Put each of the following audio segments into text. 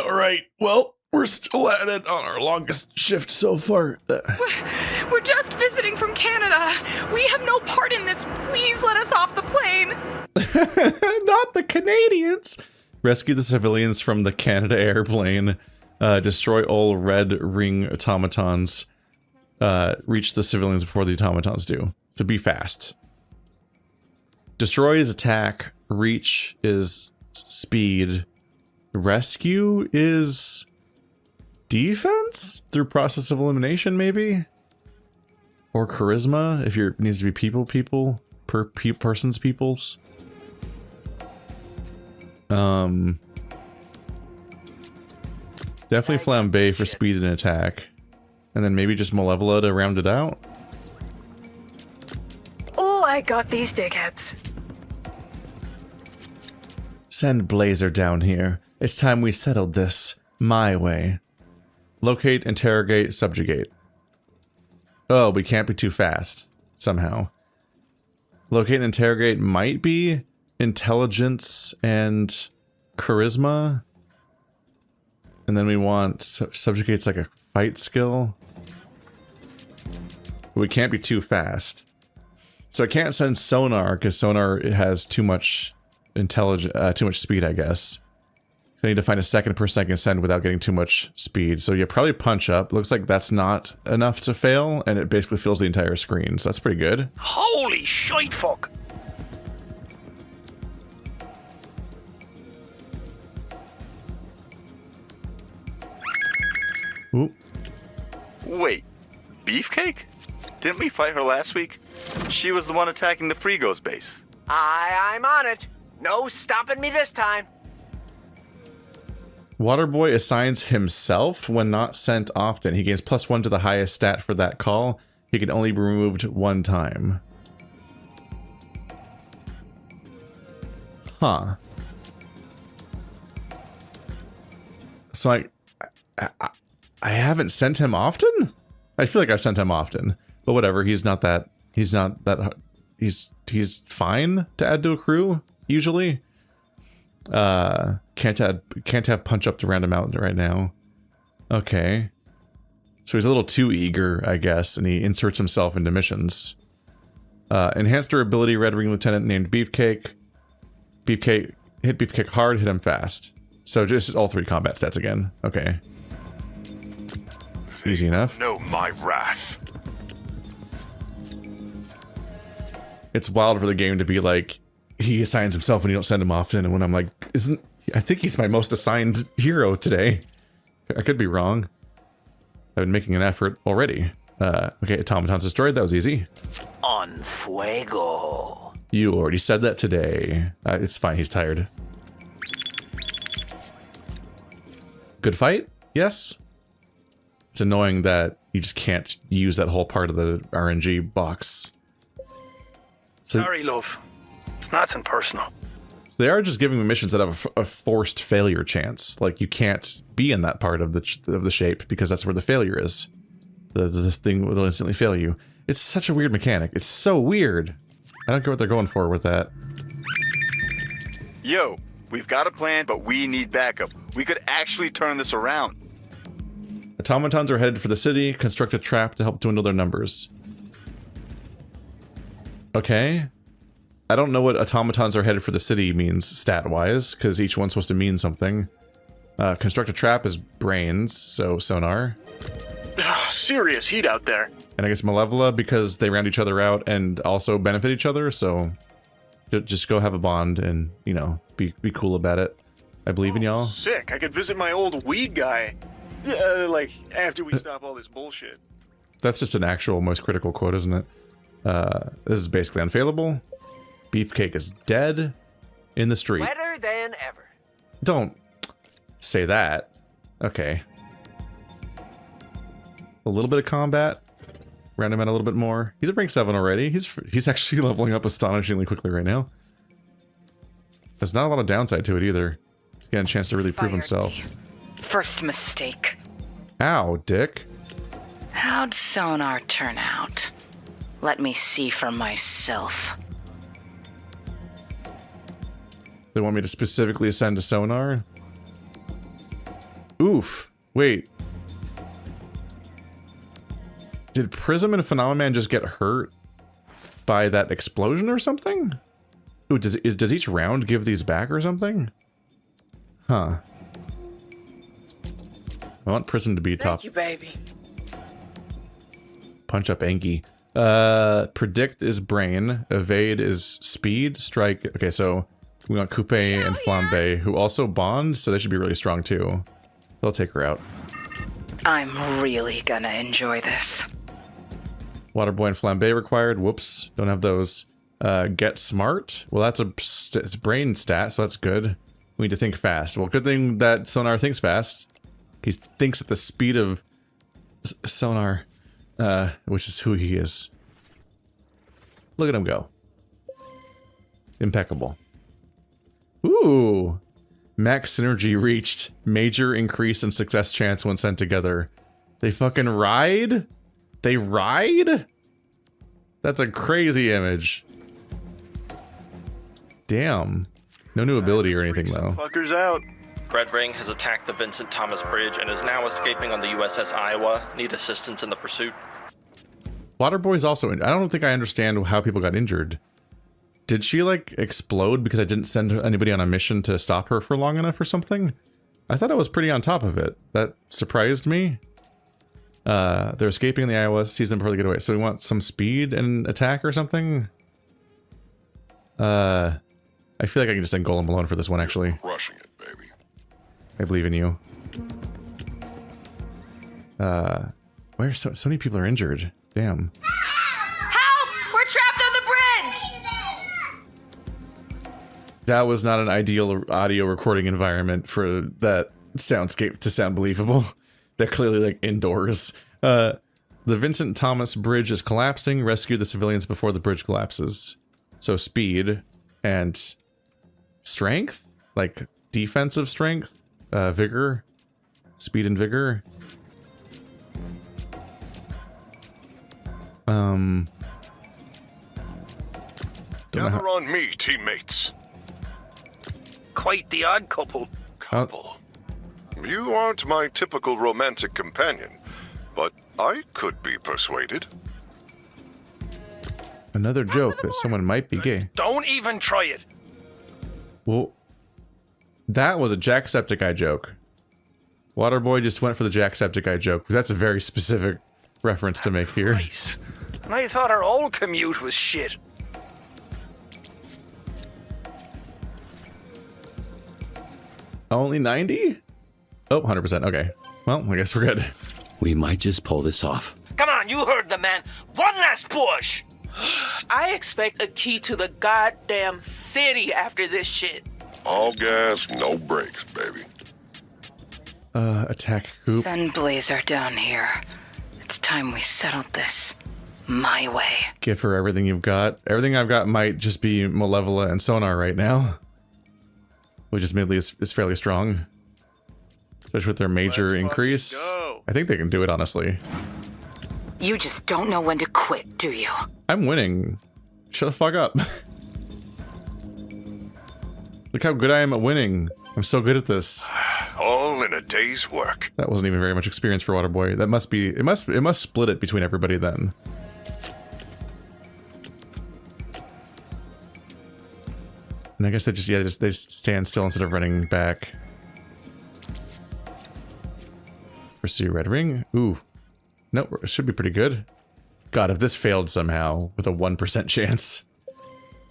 Alright, well, we're still at it on our longest shift so far. We're just visiting from Canada. We have no part in this. Please let us off the plane. Not the Canadians! Rescue the civilians from the Canada airplane. Destroy all red ring automatons. Reach the civilians before the automatons do. So be fast. Destroy is attack. Reach is speed. Rescue is defense? Through process of elimination, maybe? Or charisma, if it needs to be peoples. Definitely flambe for speed and attack. And then maybe just Malevola to round it out. Oh, I got these dickheads. Send Blazer down here. It's time we settled this my way. Locate, interrogate, subjugate. Oh, we can't be too fast, somehow. Locate and interrogate might be intelligence and charisma. And then we want subjugate's like a fight skill. But we can't be too fast. So I can't send sonar because sonar has too much too much speed, I guess. So I need to find a second person I can send without getting too much speed. So yeah, probably punch up. Looks like that's not enough to fail, and it basically fills the entire screen, so that's pretty good. Holy shite fuck! Ooh. Wait, Beefcake? Didn't we fight her last week? She was the one attacking the Frigos base. I'm on it. No stopping me this time. Waterboy assigns himself when not sent often. He gains +1 to the highest stat for that call. He can only be removed one time. Huh. So I haven't sent him often? I feel like I've sent him often. But whatever, he's fine to add to a crew, usually. Can't have punch up to random out right now. Okay. So he's a little too eager, I guess, and he inserts himself into missions. Enhanced durability, Red Ring Lieutenant named Beefcake. Beefcake, hit Beefcake hard, hit him fast. So just all 3 combat stats again. Okay. Easy enough. Know my wrath. It's wild for the game to be like, he assigns himself and you don't send him often, and when I'm like, I think he's my most assigned hero today. I could be wrong. I've been making an effort already. Okay, automatons destroyed, that was easy. On fuego. You already said that today. It's fine, he's tired. Good fight? Yes? It's annoying that you just can't use that whole part of the RNG box. So, Sorry, love. It's nothing personal. they are just giving me missions that have a forced failure chance. Like, you can't be in that part of the shape because that's where the failure is. The thing will instantly fail you. It's such a weird mechanic. It's so weird. I don't get what they're going for with that. Yo, we've got a plan, but we need backup. We could actually turn this around. Automatons are headed for the city. Construct a trap to help dwindle their numbers. Okay. I don't know what automatons are headed for the city means stat-wise, because each one's supposed to mean something. Construct a trap is brains, so sonar. Serious heat out there. And I guess Malevola because they round each other out and also benefit each other, so just go have a bond and, you know, be cool about it. I believe in y'all. Sick. I could visit my old weed guy. Yeah, like, after we stop all this bullshit. That's just an actual most critical quote, isn't it? This is basically unfailable. Beefcake is dead in the street. Better than ever. Don't say that. Okay. A little bit of combat. Round him out a little bit more. He's at rank 7 already. He's actually leveling up astonishingly quickly right now. There's not a lot of downside to it either. He's getting a chance to really prove himself. First mistake. Ow, dick. How'd sonar turn out? Let me see for myself. They want me to specifically ascend to sonar? Oof. Wait. Did Prism and Phenomenon Man just get hurt by that explosion or something? Ooh, does each round give these back or something? Huh. I want Prism to be top. Thank you, baby. Punch up Enki. Predict is brain. Evade is speed. Strike. Okay, so we want Coupe and Flambe, who also bond, so they should be really strong too. They'll take her out. I'm really gonna enjoy this. Waterboy and Flambe required. Whoops, don't have those. Get smart. Well, that's a brain stat, so that's good. We need to think fast. Well, good thing that Sonar thinks fast. He thinks at the speed of Sonar, which is who he is. Look at him go. Impeccable. Ooh. Max synergy reached. Major increase in success chance when sent together. They fucking ride? They ride? That's a crazy image. Damn. No new ability or anything though. Fuckers out. Red Ring has attacked the Vincent Thomas Bridge and is now escaping on the USS Iowa. Need assistance in the pursuit. Waterboy's also in. I don't think I understand how people got injured. Did she like explode because I didn't send anybody on a mission to stop her for long enough or something? I thought I was pretty on top of it. That surprised me. They're escaping the Iowa, seize them before they get away. So we want some speed and attack or something? I feel like I can just send Golem alone for this one, actually. Rushing it, baby. I believe in you. Why are so many people are injured? Damn. Help! We're trapped on the bridge! That was not an ideal audio recording environment for that soundscape to sound believable. They're clearly like indoors. The Vincent Thomas Bridge is collapsing. Rescue the civilians before the bridge collapses. So speed and strength? Like defensive strength? Vigor? Speed and vigor? Gather on me, teammates. Quite the odd couple. Couple. You aren't my typical romantic companion, but I could be persuaded. Another joke that someone might be gay. Don't even try it. Well, that was a Jacksepticeye joke. Waterboy just went for the Jacksepticeye joke. That's a very specific reference to make here. Christ. And I thought our old commute was shit. Only 90? Oh, 100%. Okay. Well, I guess we're good. We might just pull this off. Come on, you heard the man. One last push. I expect a key to the goddamn city after this shit. All gas, no brakes, baby. Attack Coup. Send Blazer down here. It's time we settled this my way. Give her everything you've got. Everything I've got might just be Malevola and Sonar right now. Which is admittedly is fairly strong. Especially with their major increase. Go. I think they can do it, honestly. You just don't know when to quit, do you? I'm winning. Shut the fuck up. Look how good I am at winning. I'm so good at this. All in a day's work. That wasn't even very much experience for Waterboy. That must be, it must split it between everybody then. And I guess they just stand still instead of running back. Pursue Red Ring. Ooh. Nope, it should be pretty good. God, if this failed somehow with a 1% chance,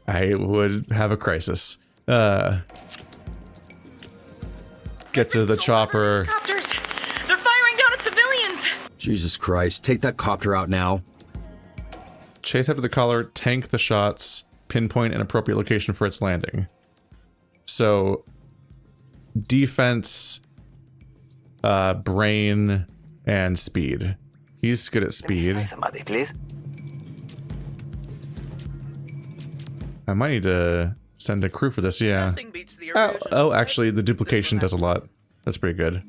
I would have a crisis. Get to the chopper. Copters! They're firing down at civilians! Jesus Christ, take that copter out now. Chase after the collar, tank the shots, pinpoint an appropriate location for its landing. So, defense, brain, and speed. He's good at speed. Somebody, please. I might need to send a crew for this, yeah. Nothing beats the original. Oh, actually, the duplication does a lot. That's pretty good.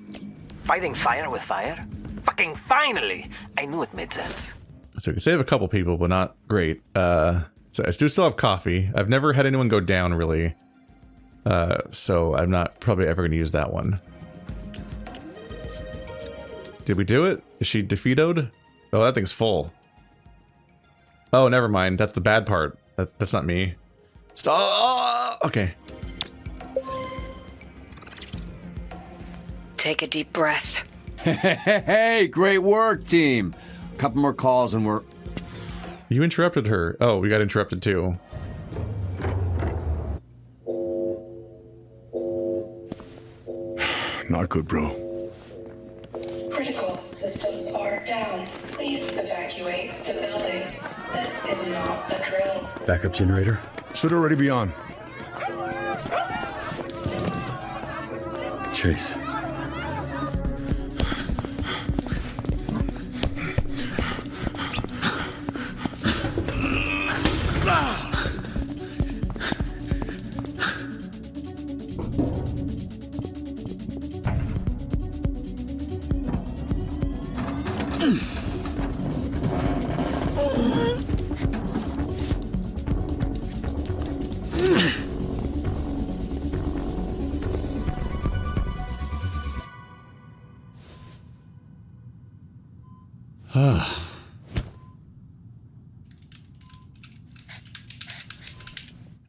Fighting fire with fire? Fucking finally! I knew it made sense. So we can save a couple people, but not great. So I do still have coffee. I've never had anyone go down, really. So I'm not probably ever going to use that one. Did we do it? Is she defeatoed? Oh, that thing's full. Oh, never mind. That's the bad part. That's not me. Stop! Okay. Take a deep breath. Hey, great work, team. A couple more calls and we're... You interrupted her. Oh, we got interrupted too. Not good, bro. Critical systems are down. Please evacuate the building. This is not a drill. Backup generator? Should already be on. Chase.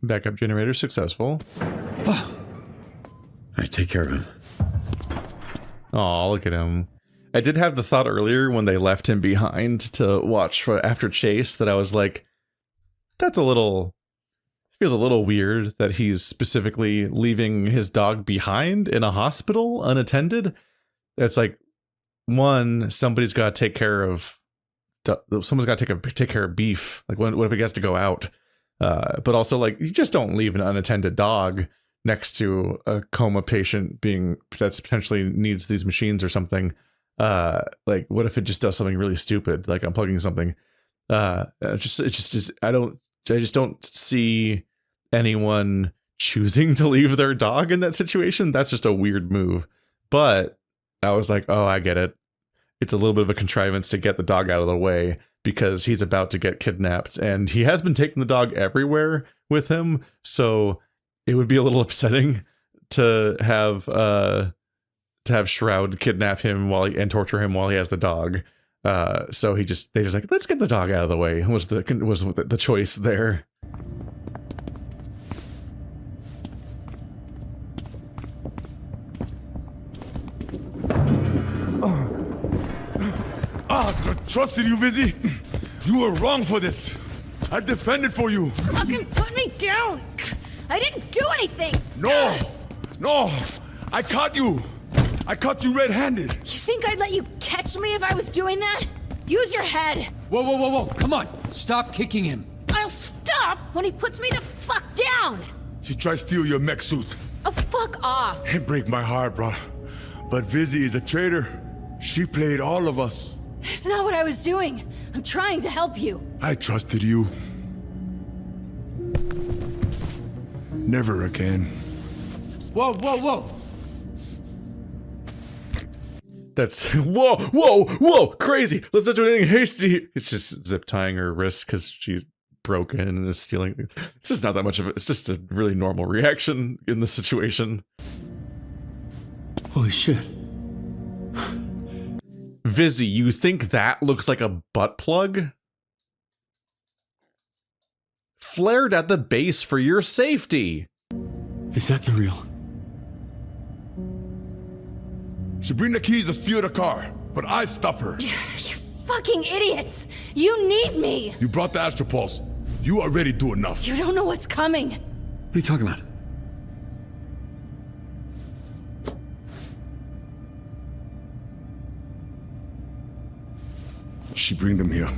Backup generator successful. All right, take care of him. Oh, look at him. I did have the thought earlier when they left him behind to watch for after chase that I was like, that's a little... feels a little weird that he's specifically leaving his dog behind in a hospital unattended. It's like, one, somebody's got to take care of... someone's got to take care of Beef. Like, what if he has to go out? But also, like, you just don't leave an unattended dog next to a coma patient that's potentially needs these machines or something. Like, what if it just does something really stupid, like unplugging something? I just don't see anyone choosing to leave their dog in that situation. That's just a weird move. But I was like, oh, I get it. It's a little bit of a contrivance to get the dog out of the way because he's about to get kidnapped, and he has been taking the dog everywhere with him. So it would be a little upsetting to have Shroud kidnap him and torture him while he has the dog. So they just like, let's get the dog out of the way. Was the choice there? I trusted you, Vizzy. You were wrong for this. I defended for you. Fucking put me down. I didn't do anything. No. I caught you. I caught you red-handed. You think I'd let you catch me if I was doing that? Use your head. Whoa. Come on. Stop kicking him. I'll stop when he puts me the fuck down. She tried to steal your mech-suit. Oh, fuck off. It break my heart, bro. But Vizzy is a traitor. She played all of us. That's not what I was doing. I'm trying to help you. I trusted you. Never again. Whoa. That's whoa, crazy. Let's not do anything hasty. It's just zip tying her wrist because she's broken and is stealing. It's just not that much of it. It's just a really normal reaction in the situation. Holy shit. Vizzy, you think that looks like a butt plug? Flared at the base for your safety. Is that the real? She bring the keys to steal the car, but I stop her. You fucking idiots! You need me! You brought the astropulse. You already do enough. You don't know what's coming. What are you talking about? She bring them here.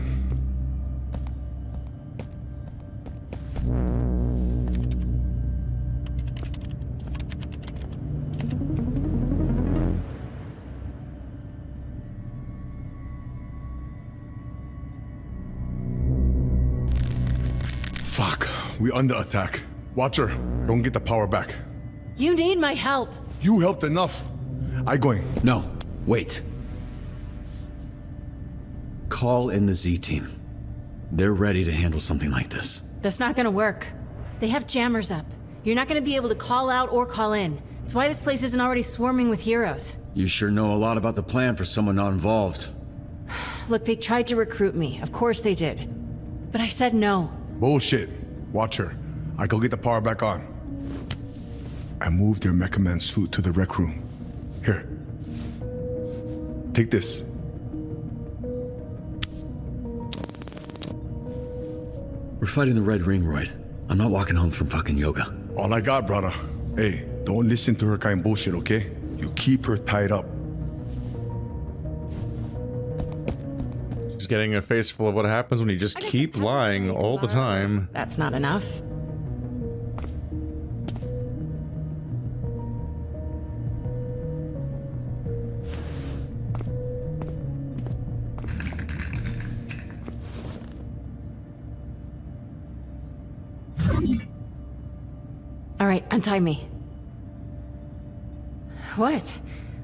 Fuck, we under attack. Watch her, don't get the power back. You need my help. You helped enough. I going. No, wait. Call in the Z team. They're ready to handle something like this. That's not gonna work. They have jammers up. You're not gonna be able to call out or call in. It's why this place isn't already swarming with heroes. You sure know a lot about the plan for someone not involved. Look, they tried to recruit me. Of course they did. But I said no. Bullshit. Watch her. I go get the power back on. I moved your Mecha Man suit to the rec room. Here. Take this. We're fighting the Red Ring, Royd. I'm not walking home from fucking yoga. All I got, brother. Hey, don't listen to her kind of bullshit, okay? You keep her tied up. She's getting a face full of what happens when you just keep lying all the time. That's not enough. All right, untie me. What?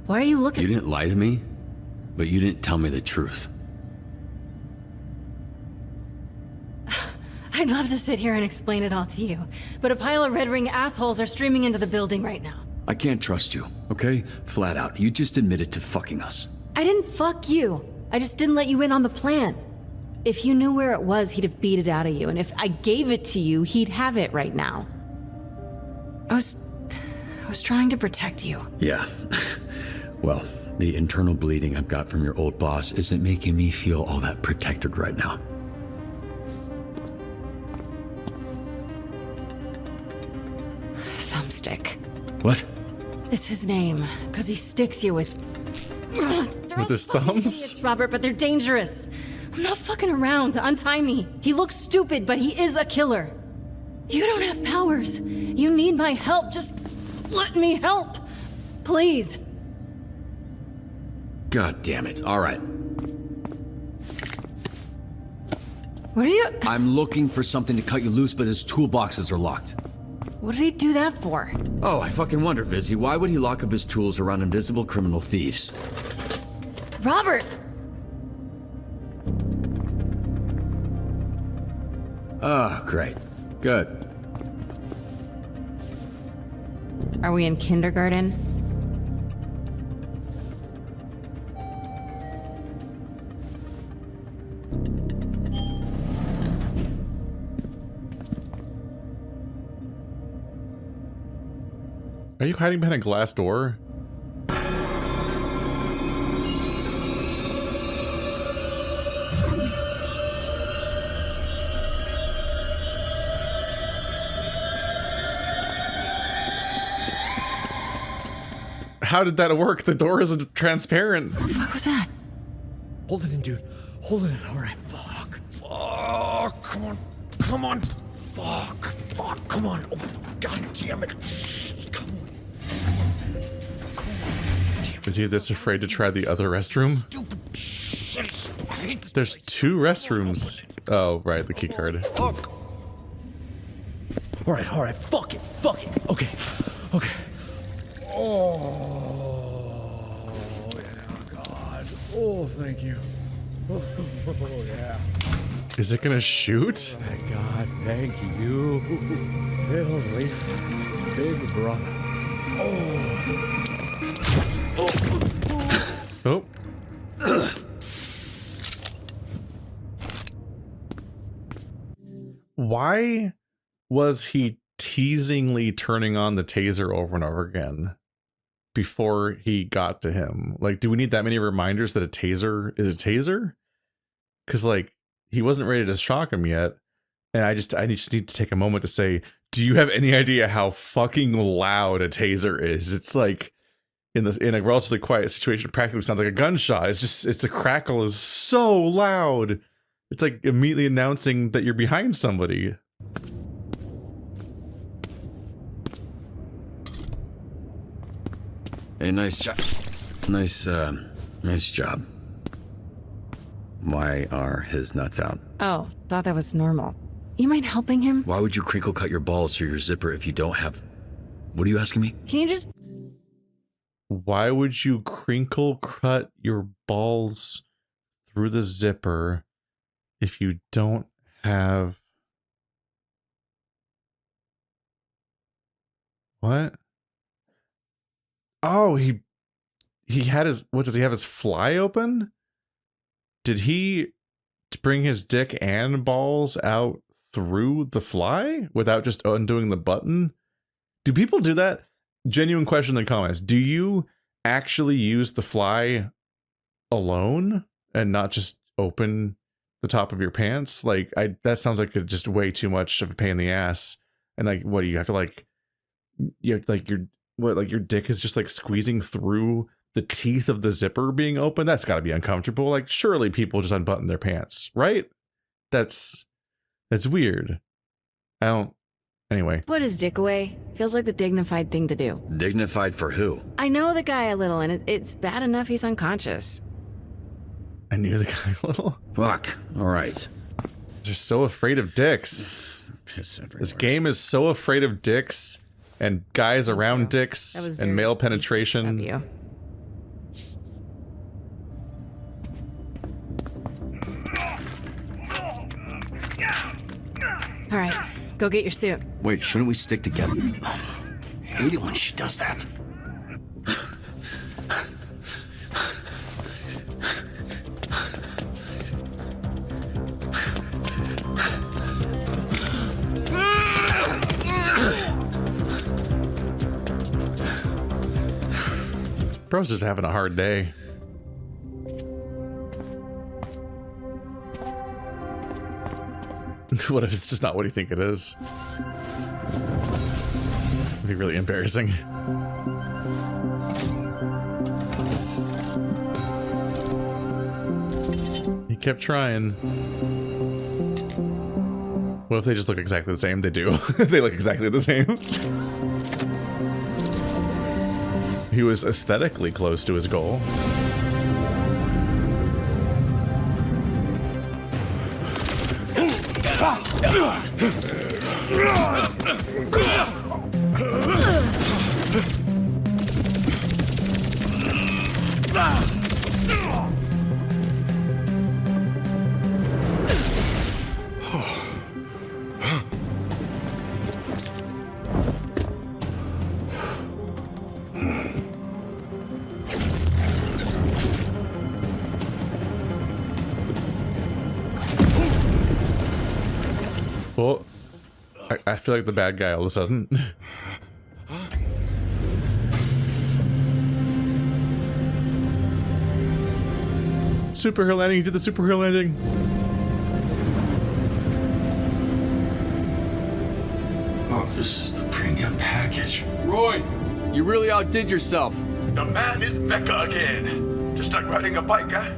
Why are you looking? You didn't lie to me, but you didn't tell me the truth. I'd love to sit here and explain it all to you, but a pile of Red Ring assholes are streaming into the building right now. I can't trust you, okay? Flat out. You just admitted to fucking us. I didn't fuck you. I just didn't let you in on the plan. If you knew where it was, he'd have beat it out of you, and if I gave it to you, he'd have it right now. I was trying to protect you. Yeah. Well, the internal bleeding I've got from your old boss isn't making me feel all that protected right now. Thumbstick. What? It's his name, because he sticks you with... With his thumbs? It's Robert, but they're dangerous. I'm not fucking around to untie me. He looks stupid, but he is a killer. You don't have powers. You need my help. Just let me help. Please. God damn it. All right. What are you... I'm looking for something to cut you loose, but his toolboxes are locked. What did he do that for? Oh, I fucking wonder, Vizzy. Why would he lock up his tools around invisible criminal thieves? Robert! Ah, great. Good. Are we in kindergarten? Are you hiding behind a glass door? How did that work? The door isn't transparent. What the fuck was that? Hold it in, dude. Hold it in. All right. Fuck. Fuck. Come on. Come on. Fuck. Fuck. Come on. Oh, God damn it. Come on. Is he this afraid to try the other restroom? There's two restrooms. Oh, right, the key card. Fuck. All right. Fuck it. Okay. Oh, yeah, God. Oh, thank you. Oh, yeah. Is it gonna shoot? Thank God. Thank you. Heavenly big brother. Oh. Why was he teasingly turning on the taser over and over again before he got to him? Like, do we need that many reminders that a taser is a taser? Because, like, he wasn't ready to shock him yet. And I just need to take a moment to say, do you have any idea how fucking loud a taser is? It's like, in a relatively quiet situation, it practically sounds like a gunshot. It's a crackle is so loud. It's like immediately announcing that you're behind somebody. Hey, nice job. Nice job. Why are his nuts out? Oh, thought that was normal. You mind helping him? Why would you crinkle cut your balls through your zipper if you don't have... What are you asking me? Can you just... Why would you crinkle cut your balls through the zipper if you don't have... What? Oh, he had his, what does he have his fly open? Did he bring his dick and balls out through the fly without just undoing the button? Do people do that? Genuine question in the comments. Do you actually use the fly alone and not just open the top of your pants? Like, that sounds like just way too much of a pain in the ass. And like, what do you have to like, you have like your dick is just like squeezing through the teeth of the zipper being open? That's got to be uncomfortable. Like, surely people just unbutton their pants, right? That's weird. I don't. Anyway. Put his dick away. Feels like the dignified thing to do. Dignified for who? I know the guy a little, and it's bad enough he's unconscious. I knew the guy a little. Fuck. All right. They're so afraid of dicks. This game is so afraid of dicks and guys around dicks and male penetration. All right, go get your suit. Wait, shouldn't we stick together? I hate it when she does that. Bro's just having a hard day. What if it's just not what you think it is? It'd be really embarrassing. He kept trying. What if they just look exactly the same? They do. They look exactly the same. He was aesthetically close to his goal. Well, I feel like the bad guy all of a sudden. Superhero landing, he did the superhero landing. Oh, this is the premium package. Roy, you really outdid yourself. The man is Mecha again. Just like riding a bike, huh?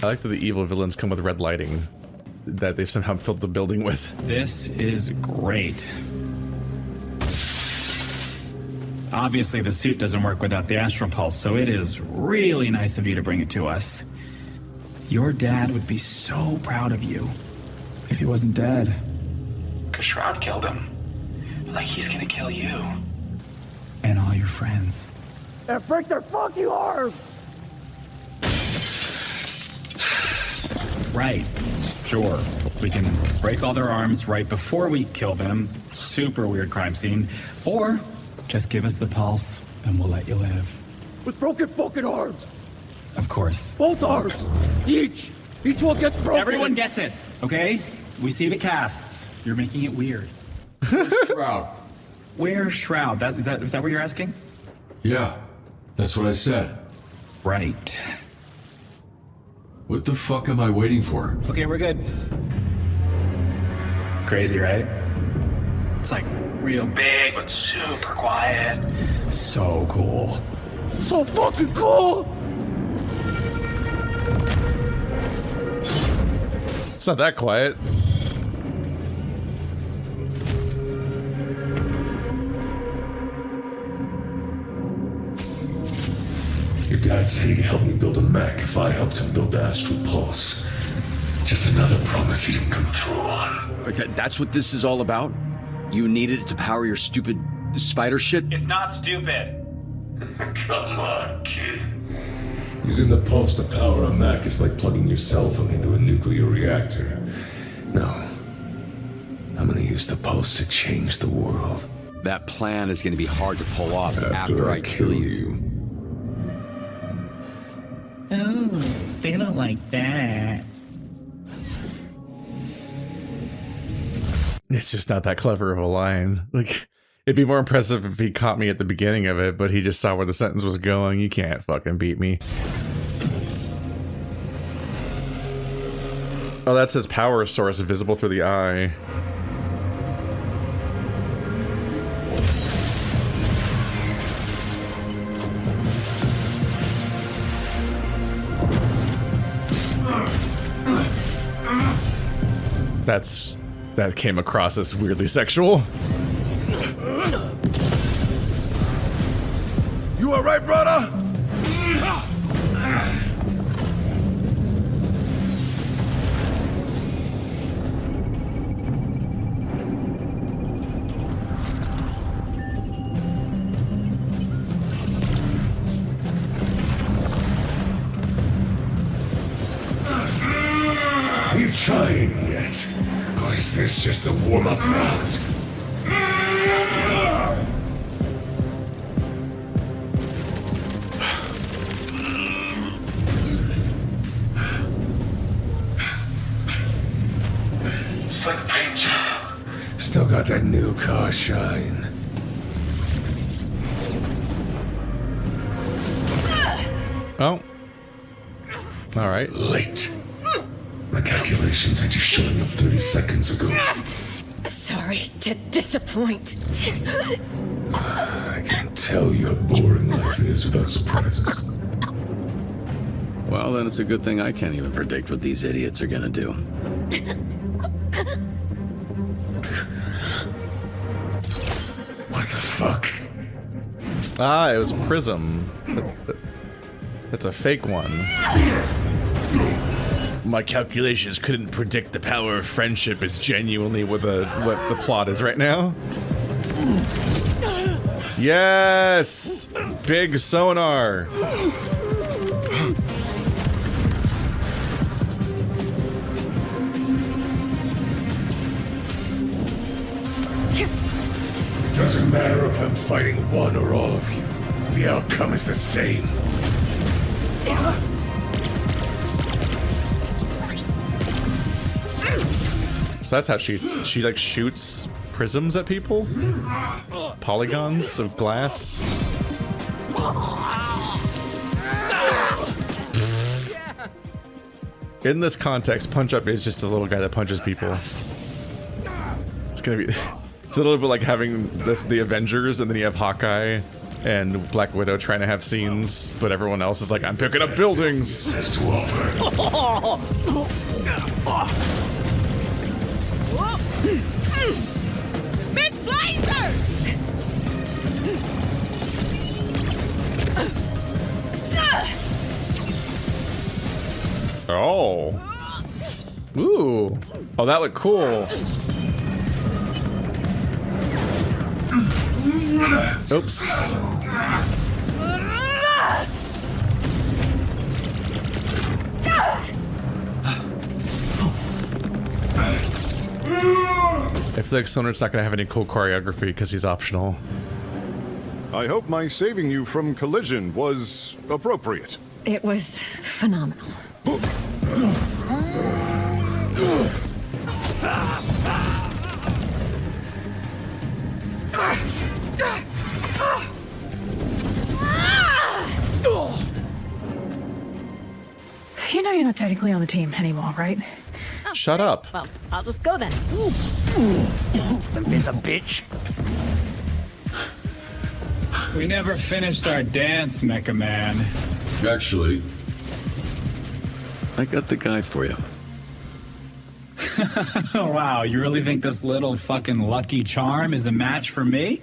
I like that the evil villains come with red lighting that they've somehow filled the building with. This is great. Obviously, the suit doesn't work without the astral pulse, so it is really nice of you to bring it to us. Your dad would be so proud of you if he wasn't dead. 'Cause Shroud killed him. Like he's gonna kill you. And all your friends. And break their fucking arms! Right. Sure. We can break all their arms right before we kill them. Super weird crime scene. Or just give us the pulse and we'll let you live. With broken fucking arms! Of course. Both arms! Each one gets broken! Everyone gets it, okay? We see the casts. You're making it weird. Shroud. Where's Shroud? Is that what you're asking? Yeah, that's what I said. Right. What the fuck am I waiting for? Okay, we're good. Crazy, right? It's like real big, but super quiet. So cool. So fucking cool! It's not that quiet. Your dad said he'd help me build a mech if I helped him build the Astral Pulse. Just another promise he didn't come through on. Okay, that's what this is all about? You needed it to power your stupid spider shit? It's not stupid. Come on, kid. Using the pulse to power a mech is like plugging your cell phone into a nuclear reactor. No. I'm gonna use the pulse to change the world. That plan is going to be hard to pull off after I kill you. Oh, they don't like that. It's just not that clever of a line. Like, it'd be more impressive if he caught me at the beginning of it, but he just saw where the sentence was going. You can't fucking beat me. Oh, that's his power source, visible through the eye. That came across as weirdly sexual. You alright, brother? Are you trying yet? Or is this just a warm-up round? Slick paint job. Still got that new car shine. Oh. Alright. Late. My calculations had you showing up 30 seconds ago. Sorry to disappoint. I can tell you how boring life is without surprises. Well, then it's a good thing I can't even predict what these idiots are gonna do. What the fuck? Ah, it was Prism. That's a fake one. My calculations couldn't predict the power of friendship is genuinely what the plot is right now. Yes! Big sonar! It doesn't matter if I'm fighting one or all of you. The outcome is the same. So that's how she like shoots prisms at people? Polygons of glass? In this context, Punch Up is just a little guy that punches people. It's gonna be... It's a little bit like having the Avengers, and then you have Hawkeye and Black Widow trying to have scenes, but everyone else is like, I'm picking up buildings! Has to offer. Big blazer! Oh. Ooh. Oh, that looked cool. Oops. I feel like Sonar's not gonna have any cool choreography because he's optional. I hope my saving you from collision was appropriate. It was phenomenal. You know you're not technically on the team anymore, right? Oh, shut up. Well, I'll just go then. There's a bitch. We never finished our dance, Mecha Man. Actually, I got the guy for you. Wow, you really think this little fucking Lucky Charm is a match for me?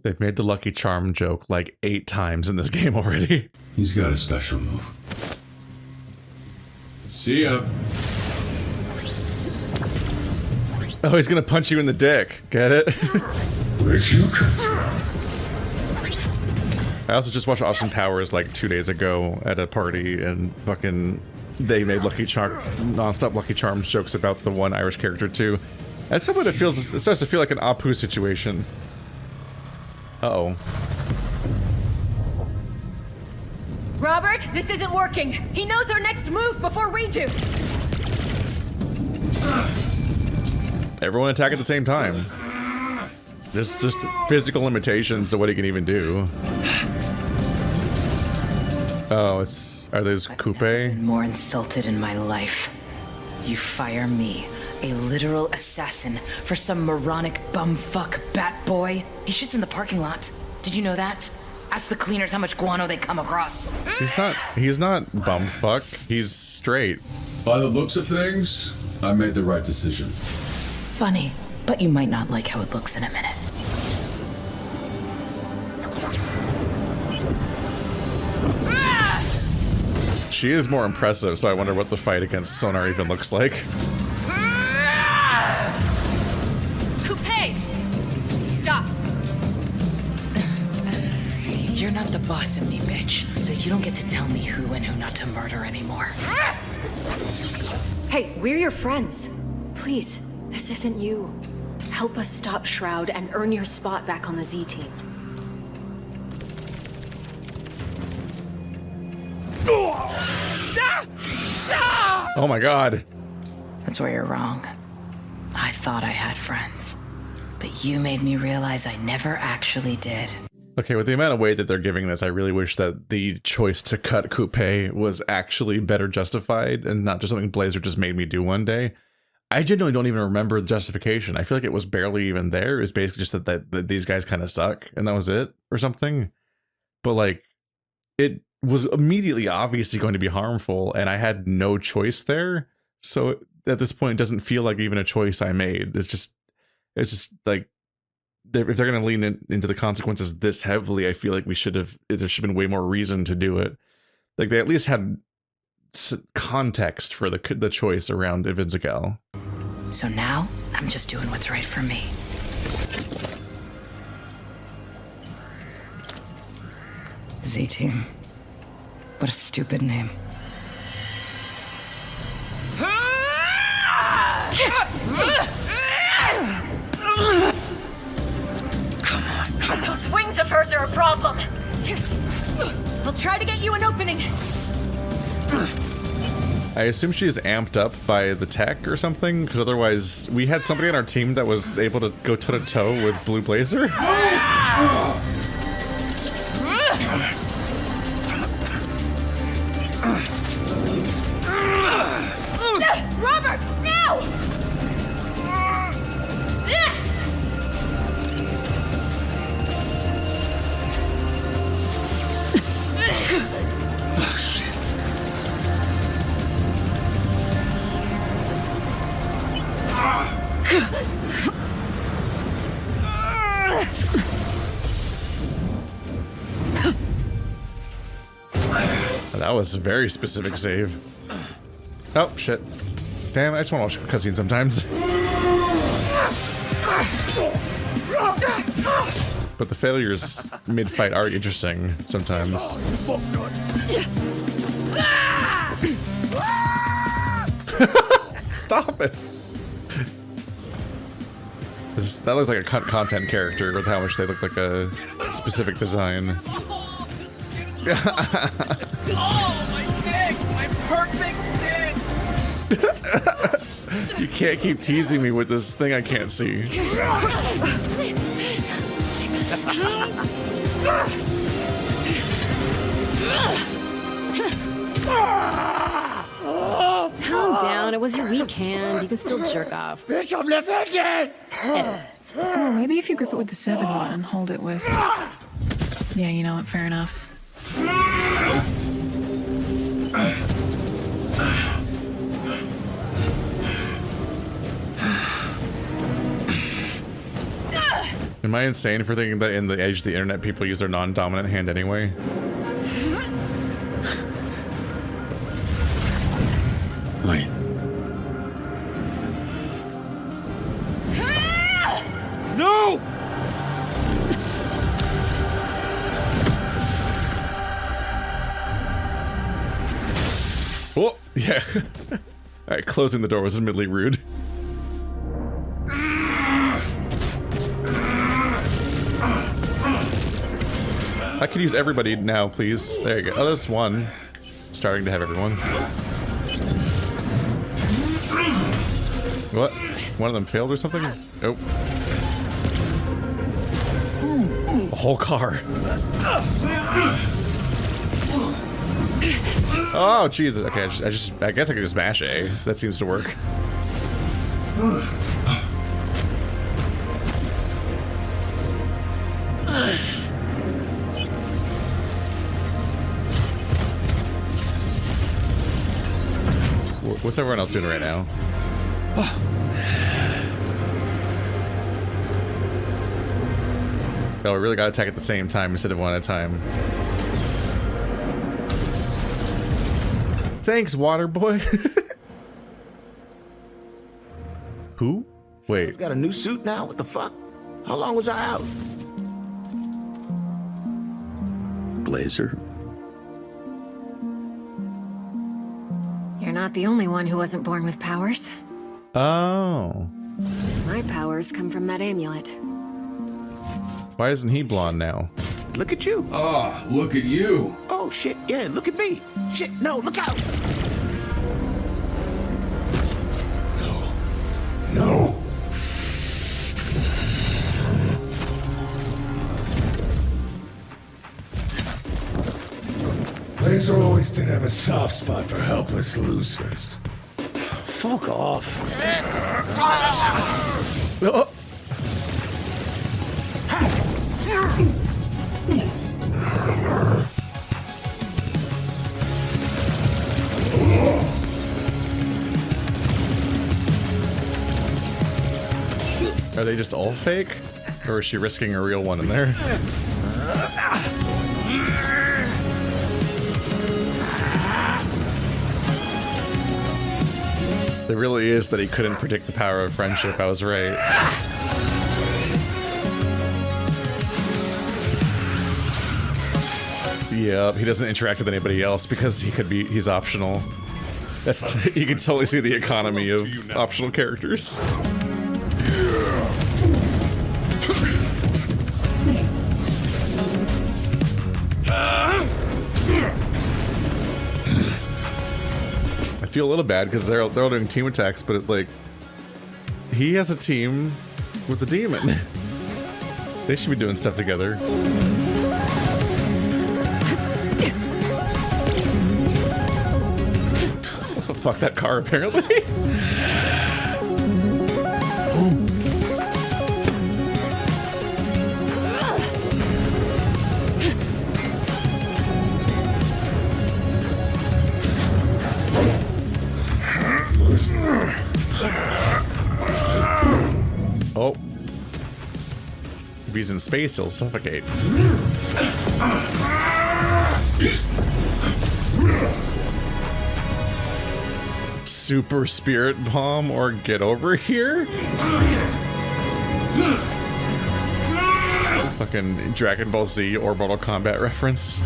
They've made the Lucky Charm joke like 8 times in this game already. he's got a special move. See ya. Oh, he's gonna punch you in the dick. Get it? Where'd you come from? I also just watched Austin Powers like 2 days ago at a party, and fucking they made Lucky Charm, non-stop Lucky Charms jokes about the one Irish character too. At some point it starts to feel like an Apu situation. Uh-oh. Robert, this isn't working. He knows our next move before we do. Everyone attack at the same time. There's just physical limitations to what he can even do. Oh, are those Coupe? Been more insulted in my life. You fire me, a literal assassin, for some moronic bumfuck bat boy? He shits in the parking lot. Did you know that? Ask the cleaners how much guano they come across. He's not bumfuck. He's straight. By the looks of things, I made the right decision. Funny, but you might not like how it looks in a minute. She is more impressive, so I wonder what the fight against Sonar even looks like. Coupe! Stop! You're not the boss of me, bitch, so you don't get to tell me who and who not to murder anymore. Hey, we're your friends. Please, this isn't you. Help us stop Shroud and earn your spot back on the Z team. Oh my god. That's where you're wrong. I thought I had friends, but you made me realize I never actually did. Okay, with the amount of weight that they're giving this, I really wish that the choice to cut Coupe was actually better justified and not just something Blazer just made me do one day. I genuinely don't even remember the justification. I feel like it was barely even there. It's basically just that these guys kind of suck and that was it or something. But like, it was immediately obviously going to be harmful and I had no choice there. So at this point, it doesn't feel like even a choice I made. It's just like, if they're going to lean into the consequences this heavily, I feel like there should have been way more reason to do it. Like they at least had context for the choice around Evinzagal. So now I'm just doing what's right for me. Z-Team. What a stupid name. Come on. Those wings of hers are a problem. We'll try to get you an opening. I assume she's amped up by the tech or something, because otherwise we had somebody on our team that was able to go toe-to-toe with Blue Blazer. Robert, now! Oh, shit. That was a very specific save. Oh, shit. Damn, I just want to watch cutscenes sometimes. But the failures mid-fight are interesting sometimes. Stop it! That looks like a content character with how much they look like a specific design. Oh, my dick! My perfect dick! You can't keep teasing me with this thing I can't see. Calm down. It was your weak hand. You can still jerk off. Bitch, I'm left-handed! Oh, maybe if you grip it with the 7-1 and hold it with... Yeah, you know what, fair enough. Am I insane for thinking that in the age of the internet people use their non-dominant hand anyway? Wait. No! Oh, yeah. Alright, closing the door was admittedly rude. I could use everybody now, please. There you go. Oh, there's one. Starting to have everyone. What? One of them failed or something? Oh. A whole car. Oh, Jesus. Okay, I guess I could just mash A. That seems to work. What's everyone else doing right now? Oh, we really gotta attack at the same time instead of one at a time. Thanks, Waterboy. Who? Wait. He's got a new suit now? What the fuck? How long was I out? Blazer. You're not the only one who wasn't born with powers. Oh. My powers come from that amulet. Why isn't he blonde now? Look at you. Ah, look at you. Oh, shit. Yeah, look at me. Shit, no, look out. No. Blazer always did have a soft spot for helpless losers. Fuck off. Oh. Are they just all fake? Or is she risking a real one in there? It really is that he couldn't predict the power of friendship. I was right. Yep, he doesn't interact with anybody else because he's optional. You can totally see the economy of optional characters. I feel a little bad because they're all doing team attacks, but he has a team with the demon. They should be doing stuff together. Fuck that car, apparently. Oh. If he's in space, he'll suffocate. Super Spirit Bomb or get over here? Fucking Dragon Ball Z or Mortal Kombat reference.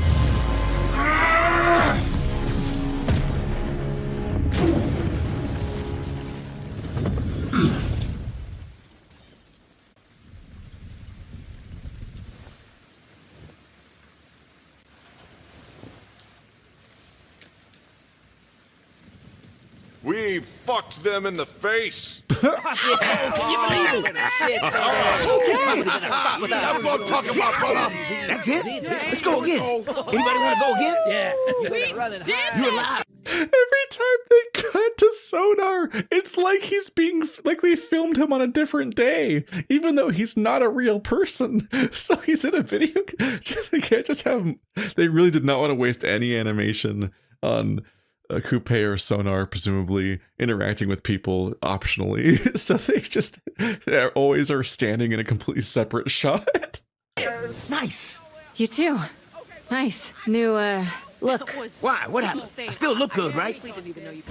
We fucked them in the face. Can you believe it? Shit. That's what I'm talking about, brother. That's it? Let's go again. Anybody want to go again? Yeah. You're alive. Every time they cut to Sonar, it's like they filmed him on a different day, even though he's not a real person. So he's in a video. They can't just have him. They really did not want to waste any animation on Coupe or Sonar, presumably interacting with people optionally. So they always are standing in a completely separate shot. Nice. You too. Nice. New, look. Why? What happened? I still look good, right?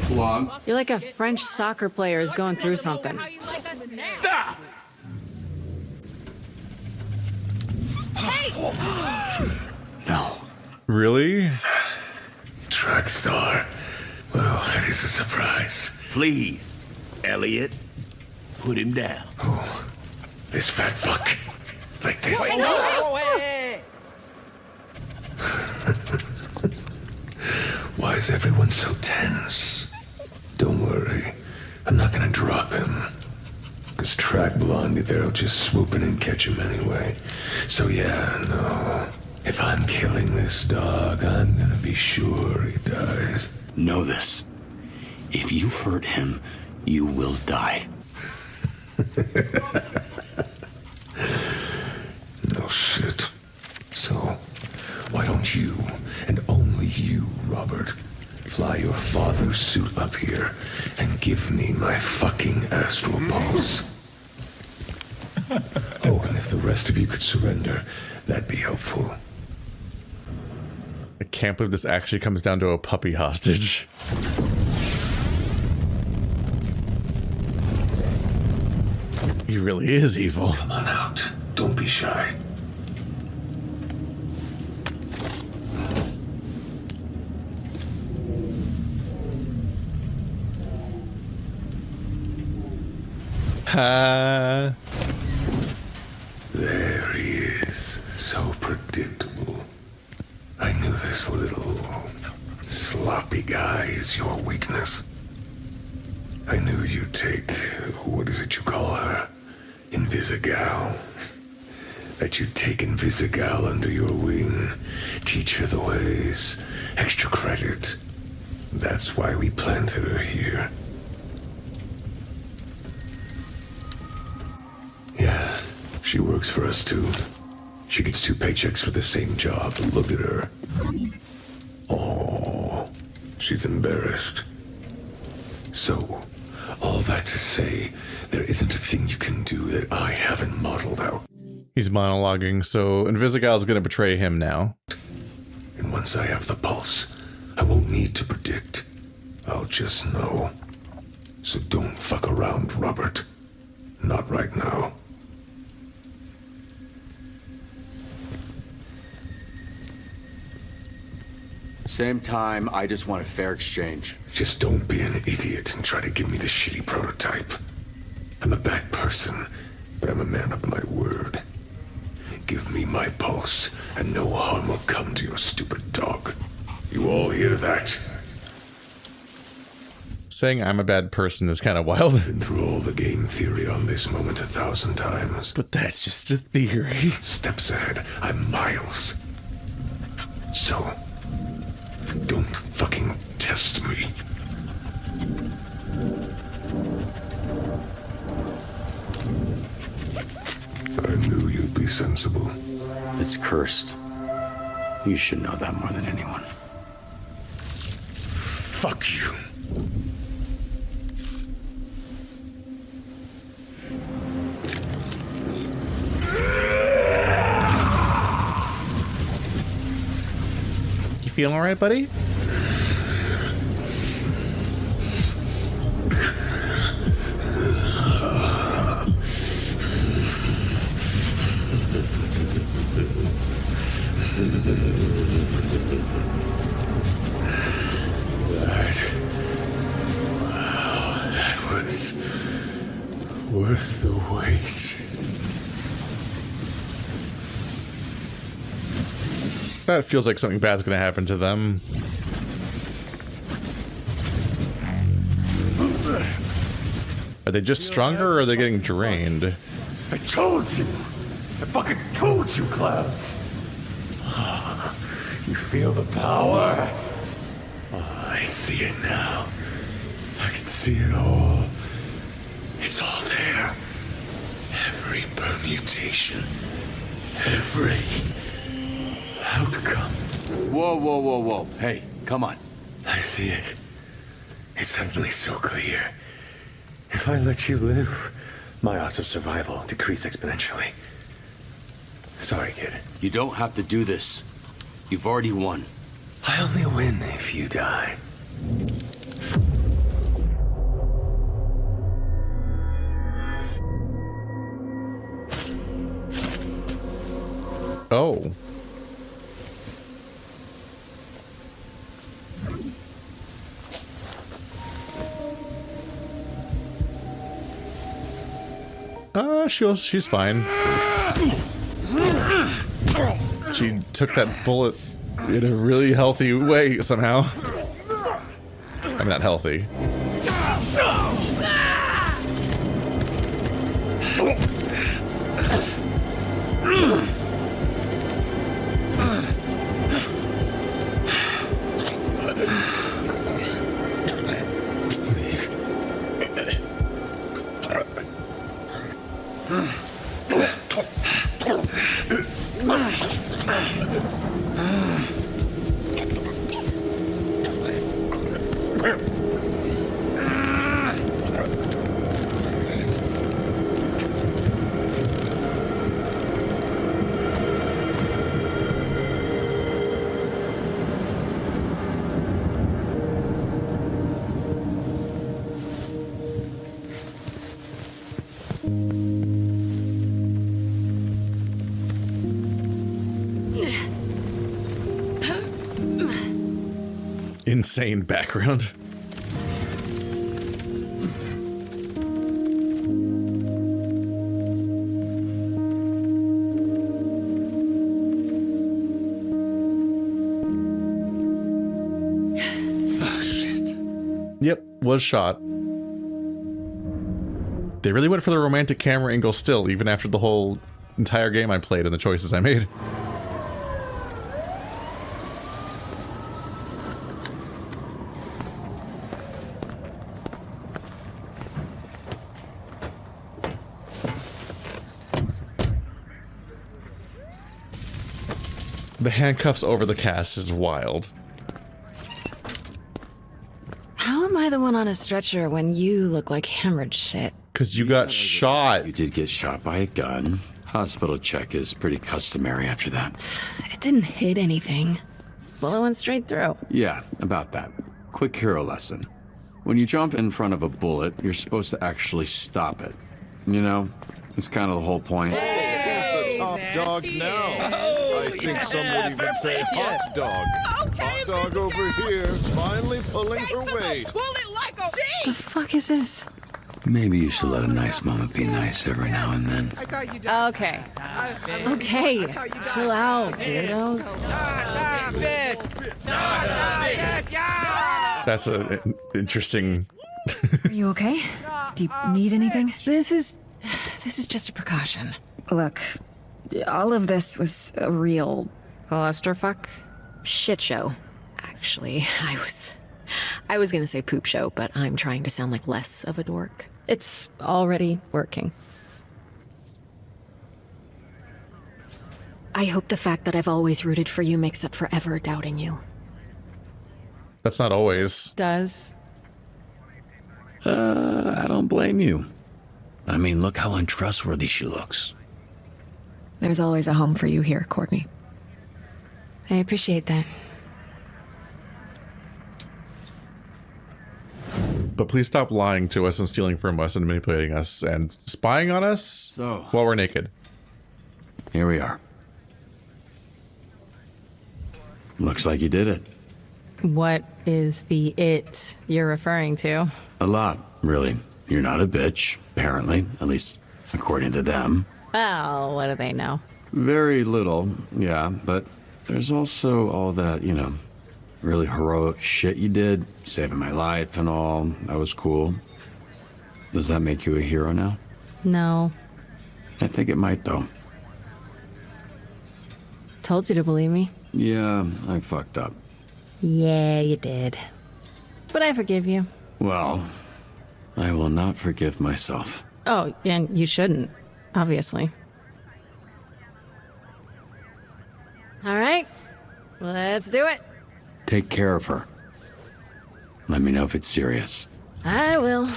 Blonde. You're like a French soccer player who's going through something. Stop! No. Really? Track star. Well, that is a surprise. Please, Elliot, put him down. Oh, this fat fuck. Like this. Wait, no. Hey. Why is everyone so tense? Don't worry, I'm not gonna drop him. Cause Track Blondie there'll just swoop in and catch him anyway. So yeah, no. If I'm killing this dog, I'm gonna be sure he dies. Know this. If you hurt him, you will die. No shit. So, why don't you, and only you, Robert, fly your father's suit up here and give me my fucking astral pulse? Oh, and if the rest of you could surrender, that'd be helpful. I can't believe this actually comes down to a puppy hostage. He really is evil. Come on out. Don't be shy. There he is. So predictable. I knew this little sloppy guy is your weakness. I knew you'd take, what is it you call her? Invisigal. That you'd take Invisigal under your wing, teach her the ways, extra credit. That's why we planted her here. Yeah, she works for us too. She gets 2 paychecks for the same job. Look at her. Oh, she's embarrassed. So, all that to say, there isn't a thing you can do that I haven't modeled out. He's monologuing, so Invisigal's gonna betray him now. And once I have the pulse, I won't need to predict. I'll just know. So don't fuck around, Robert. Not right now. Same time, I just want a fair exchange. Just don't be an idiot and try to give me the shitty prototype. I'm a bad person, but I'm a man of my word. Give me my pulse, and no harm will come to your stupid dog. You all hear that? Saying I'm a bad person is kind of wild. Been through all the game theory on this moment 1,000 times. But that's just a theory. Steps ahead, I'm miles. So, don't fucking test me. I knew you'd be sensible. It's cursed. You should know that more than anyone. Fuck you. You feeling alright, buddy? That was worth the wait. That feels like something bad's gonna happen to them. Are they just stronger or are they getting drained? I told you! I fucking told you, Clouds! You feel the power? I see it now. I can see it all. It's all there. Every permutation. Every outcome. Whoa, whoa, whoa, whoa. Hey, come on. I see it. It's suddenly so clear. If I let you live, my odds of survival decrease exponentially. Sorry, kid. You don't have to do this. You've already won. I only win if you die. Oh. She's fine. She took that bullet in a really healthy way somehow. I mean, not healthy. Insane background. Oh, shit. Yep, was shot. They really went for the romantic camera angle still, even after the whole entire game I played and the choices I made. The handcuffs over the cast is wild. How am I the one on a stretcher when you look like hemorrhage shit? Because you got shot. You did get shot by a gun. Hospital check is pretty customary after that. It didn't hit anything. Bullet went straight through. Yeah, about that. Quick hero lesson. When you jump in front of a bullet, you're supposed to actually stop it. You know? It's kind of the whole point. Who's the top dog now? I think some would even say hot dog. Hot dog over here, finally pulling her weight. The fuck is this? Maybe you should let a nice moment be nice every now and then. Okay. Okay. Chill out, weirdos. That's an interesting... Are you okay? Do you need anything? This is just a precaution. Look, all of this was a real clusterfuck shit show. Actually, I was gonna say poop show, but I'm trying to sound like less of a dork. It's already working. I hope the fact that I've always rooted for you makes up for ever doubting you. That's not always. Does. I don't blame you. I mean, look how untrustworthy she looks. There's always a home for you here, Courtney. I appreciate that. But please stop lying to us and stealing from us and manipulating us and spying on us while we're naked. Here we are. Looks like you did it. What is the it you're referring to? A lot, really. You're not a bitch, apparently, at least according to them. Well, what do they know? Very little, yeah, but there's also all that, you know, really heroic shit you did, saving my life and all. That was cool. Does that make you a hero now? No. I think it might, though. Told you to believe me. Yeah, I fucked up. Yeah, you did. But I forgive you. Well, I will not forgive myself. Oh, and you shouldn't, obviously. All right, let's do it. Take care of her. Let me know if it's serious. I will.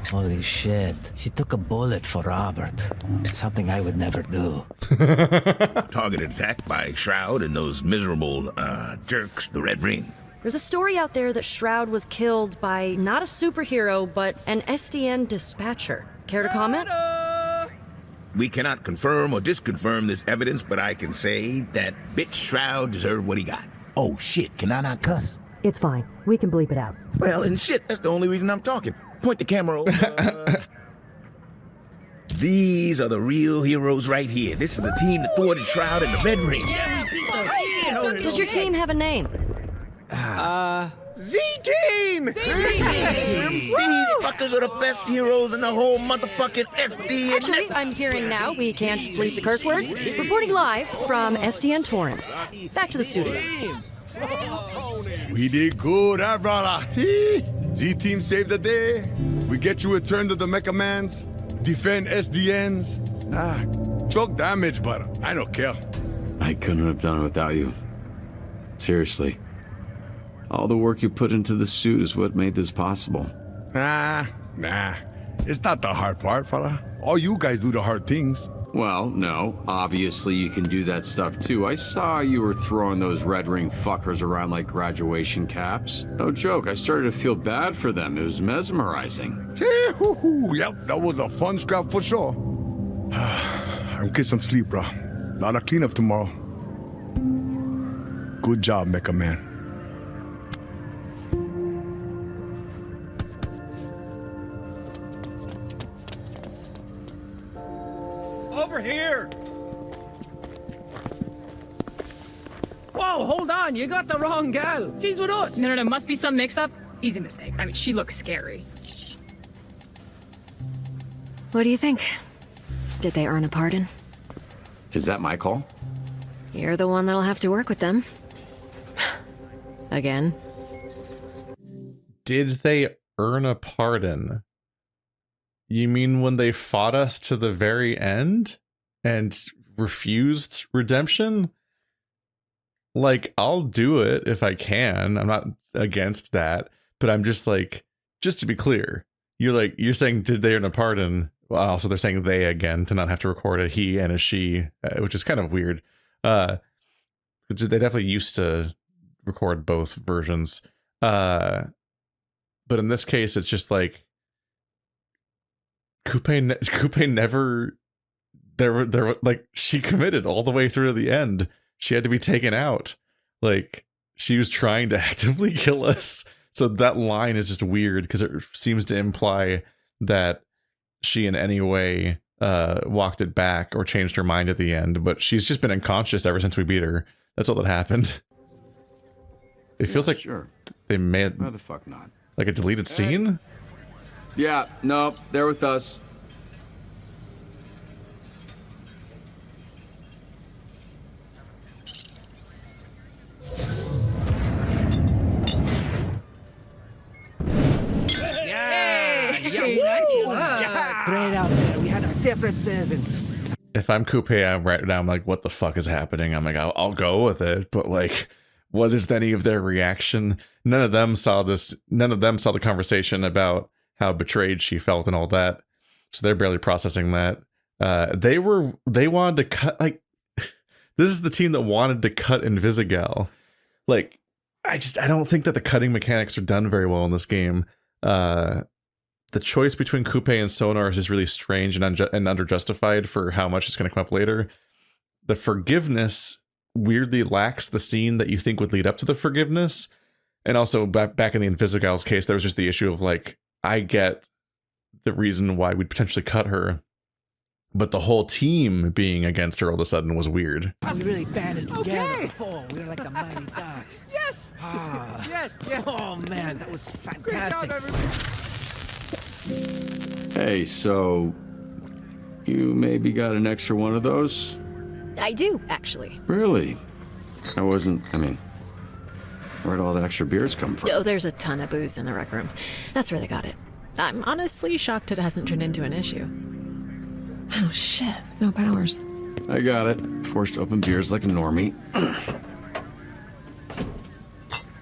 Holy shit. She took a bullet for Robert. Something I would never do. Targeted attack by Shroud and those miserable, jerks, the Red Ring. There's a story out there that Shroud was killed by not a superhero, but an SDN dispatcher. Care to comment? We cannot confirm or disconfirm this evidence, but I can say that bitch Shroud deserved what he got. Oh shit, can I not cuss? It's fine. We can bleep it out. Well, and shit, that's the only reason I'm talking. point the camera over. These are the real heroes right here. This is the team that thwarted Shroud in the Red Ring. Does your team have a name? Z-Team! Z-Team! These fuckers are the best heroes in the whole motherfucking SD. Actually, I'm hearing now we can't bleep the curse words. Reporting live from SDN Torrance. Back to the studio. We did good, huh, brother? Z-Team saved the day. We get you returned to the Mecha Mans. Defend SDNs. Choke damage, but I don't care. I couldn't have done it without you. Seriously. All the work you put into the suit is what made this possible. Nah. It's not the hard part, fella. All you guys do the hard things. Well, no. Obviously, you can do that stuff, too. I saw you were throwing those red ring fuckers around like graduation caps. No joke, I started to feel bad for them. It was mesmerizing. Yep, that was a fun scrap for sure. I'm getting some sleep, bro. Lot of cleanup tomorrow. Good job, Mecha Man. Over here! Whoa, hold on, you got the wrong gal. She's with us. No, must be some mix-up. Easy mistake. I mean, she looks scary. What do you think? Did they earn a pardon? Is that my call? You're the one that'll have to work with them. Again. Did they earn a pardon? You mean when they fought us to the very end and refused redemption? Like, I'll do it if I can. I'm not against that, but I'm just like, just to be clear, you're saying, did they earn a pardon? Well, also they're saying they again to not have to record a he and a she, which is kind of weird. They definitely used to record both versions. But in this case, it's just like, Coupe never, there were like, she committed all the way through to the end. She had to be taken out. Like, she was trying to actively kill us. So that line is just weird because it seems to imply that she in any way walked it back or changed her mind at the end, but she's just been unconscious ever since we beat her. That's all that happened. It feels like they made why the fuck not? Like a deleted scene? Yeah, no, they're with us. Great out there. We had our differences and... If I'm Coupe, I'm right now, I'm like, what the fuck is happening? I'm like, I'll go with it, but like, what is any of their reaction? None of them saw this. None of them saw the conversation about how betrayed she felt and all that. So they're barely processing that. They wanted to cut, like, this is the team that wanted to cut Invisigal. Like, I don't think that the cutting mechanics are done very well in this game. The choice between Coupe and Sonar is just really strange and underjustified for how much is going to come up later. The forgiveness weirdly lacks the scene that you think would lead up to the forgiveness. And also back in the Invisigal's case, there was just the issue of like, I get the reason why we'd potentially cut her, but the whole team being against her all of a sudden was weird. We really banded together. Oh, we were like the mighty ducks. Yes! Yes. Oh, man, that was fantastic. Good job, everybody. Hey, so you maybe got an extra one of those? I do, actually. Really? I mean, where'd all the extra beers come from? Oh, there's a ton of booze in the rec room. That's where they got it. I'm honestly shocked it hasn't turned into an issue. Oh shit, no powers. I got it. Forced to open beers like a normie.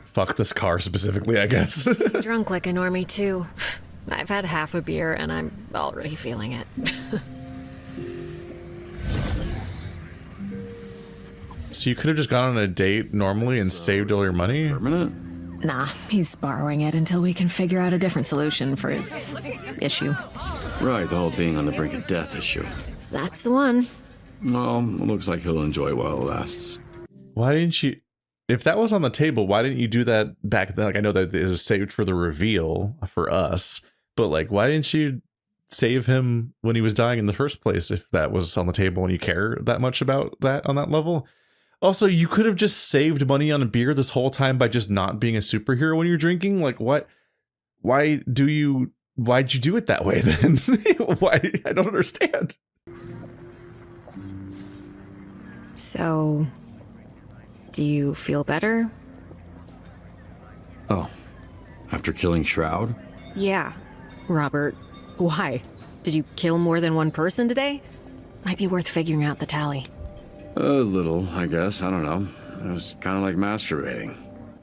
Fuck this car specifically, I guess. Drunk like a normie too. I've had half a beer and I'm already feeling it. So you could have just gone on a date normally and saved all your money? Permanent? Nah, he's borrowing it until we can figure out a different solution for his issue. Right, the whole being on the brink of death issue. That's the one. Well, it looks like he'll enjoy while it lasts. Why didn't you... If that was on the table, why didn't you do that back then? Like, I know that it was saved for the reveal for us, but like, why didn't you save him when he was dying in the first place if that was on the table and you care that much about that on that level? Also, you could have just saved money on a beer this whole time by just not being a superhero when you're drinking. Like, what? Why'd you do it that way then? Why? I don't understand. So, do you feel better? Oh, after killing Shroud? Yeah. Robert, why? Did you kill more than one person today? Might be worth figuring out the tally. A little, I guess. I don't know. It was kind of like masturbating.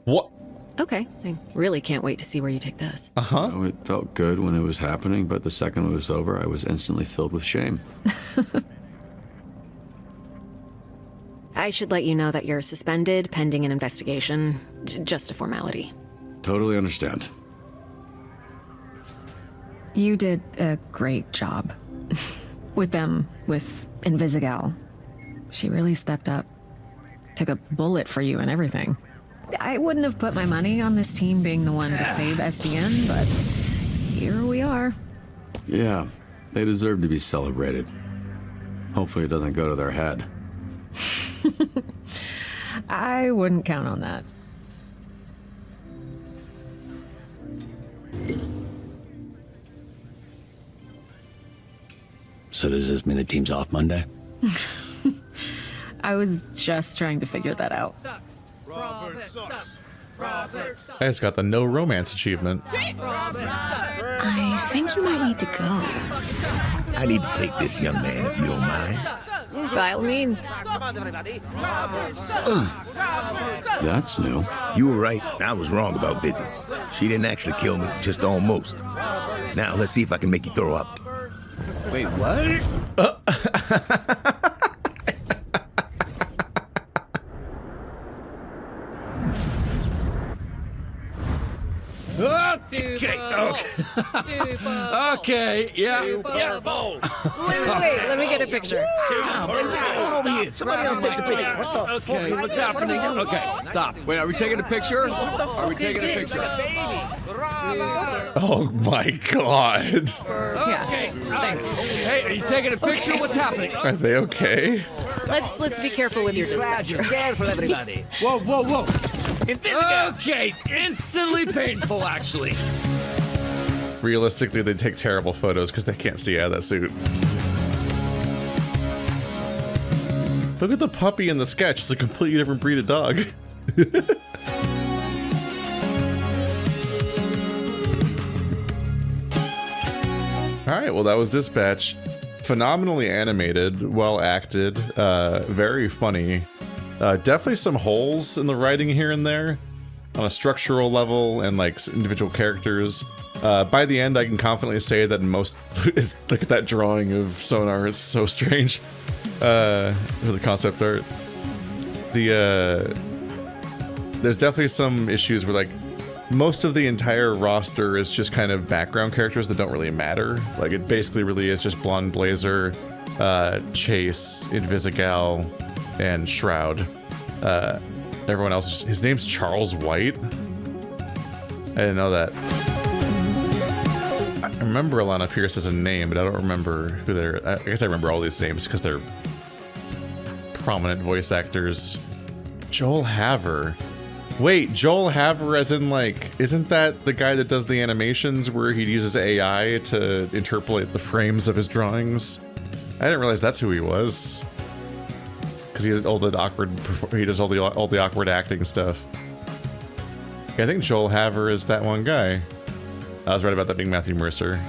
What? Okay, I really can't wait to see where you take this. Uh-huh. You know, it felt good when it was happening, but the second it was over, I was instantly filled with shame. I should let you know that you're suspended pending an investigation. Just a formality. Totally understand. You did a great job. With Invisigal. She really stepped up. Took a bullet for you and everything. I wouldn't have put my money on this team being the one to save SDN, but here we are. Yeah, they deserve to be celebrated. Hopefully it doesn't go to their head. I wouldn't count on that. So does this mean the team's off Monday? I was just trying to figure that out. Robert sucks. Robert sucks. I just got the no romance achievement. I think you might need to go. I need to take this young man if you don't mind. By all means. That's new. You were right. I was wrong about Vizzy. She didn't actually kill me, just almost. Now let's see if I can make you throw up. Wait, what? Okay, yeah. Super Bowl. Wait, let me get a picture. Somebody else take the picture. What the Okay, what's happening? Okay, stop. Wait, are we taking a picture? Are we taking a picture? Oh my god. Yeah, thanks. Hey, are you taking a picture? What's happening? Are they okay? Let's be careful with your dispatcher. Careful, everybody. Whoa, whoa, whoa. Okay, instantly painful, actually. Realistically, they take terrible photos because they can't see out of that suit. Look at the puppy in the sketch. It's a completely different breed of dog. Alright, well that was Dispatch. Phenomenally animated, well acted, very funny. Definitely some holes in the writing here and there on a structural level and like individual characters. By the end, I can confidently say that most is look at that drawing of Sonar. It's so strange. For the concept art, there's definitely some issues where like most of the entire roster is just kind of background characters that don't really matter. Like it basically really is just Blonde Blazer, Chase, Invisigal, and Shroud. Everyone else, his name's Charles White. I didn't know that. I remember Alana Pierce as a name, but I don't remember who they're. I guess I remember all these names because they're prominent voice actors. Joel Haver. Wait, Joel Haver as in like, isn't that the guy that does the animations where he uses AI to interpolate the frames of his drawings? I didn't realize that's who he was. Because he does all the awkward acting stuff. Yeah, I think Joel Haver is that one guy. I was right about that being Matthew Mercer.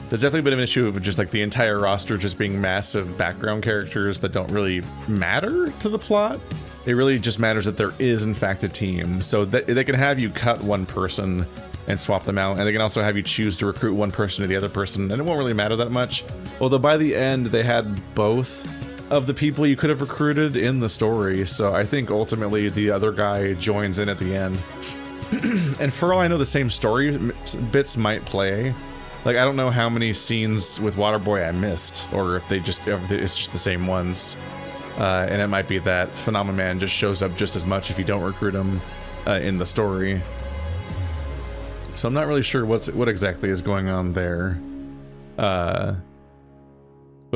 There's definitely been an issue of just like the entire roster just being massive background characters that don't really matter to the plot. It really just matters that there is in fact a team. So that they can have you cut one person and swap them out, and they can also have you choose to recruit one person to the other person, and it won't really matter that much. Although by the end they had both of the people you could have recruited in the story, so I think ultimately the other guy joins in at the end. And for all I know, the same story bits might play. Like, I don't know how many scenes with Waterboy I missed, or if it's just the same ones. And it might be that Phenomenon Man just shows up just as much if you don't recruit him in the story. So I'm not really sure what exactly is going on there. But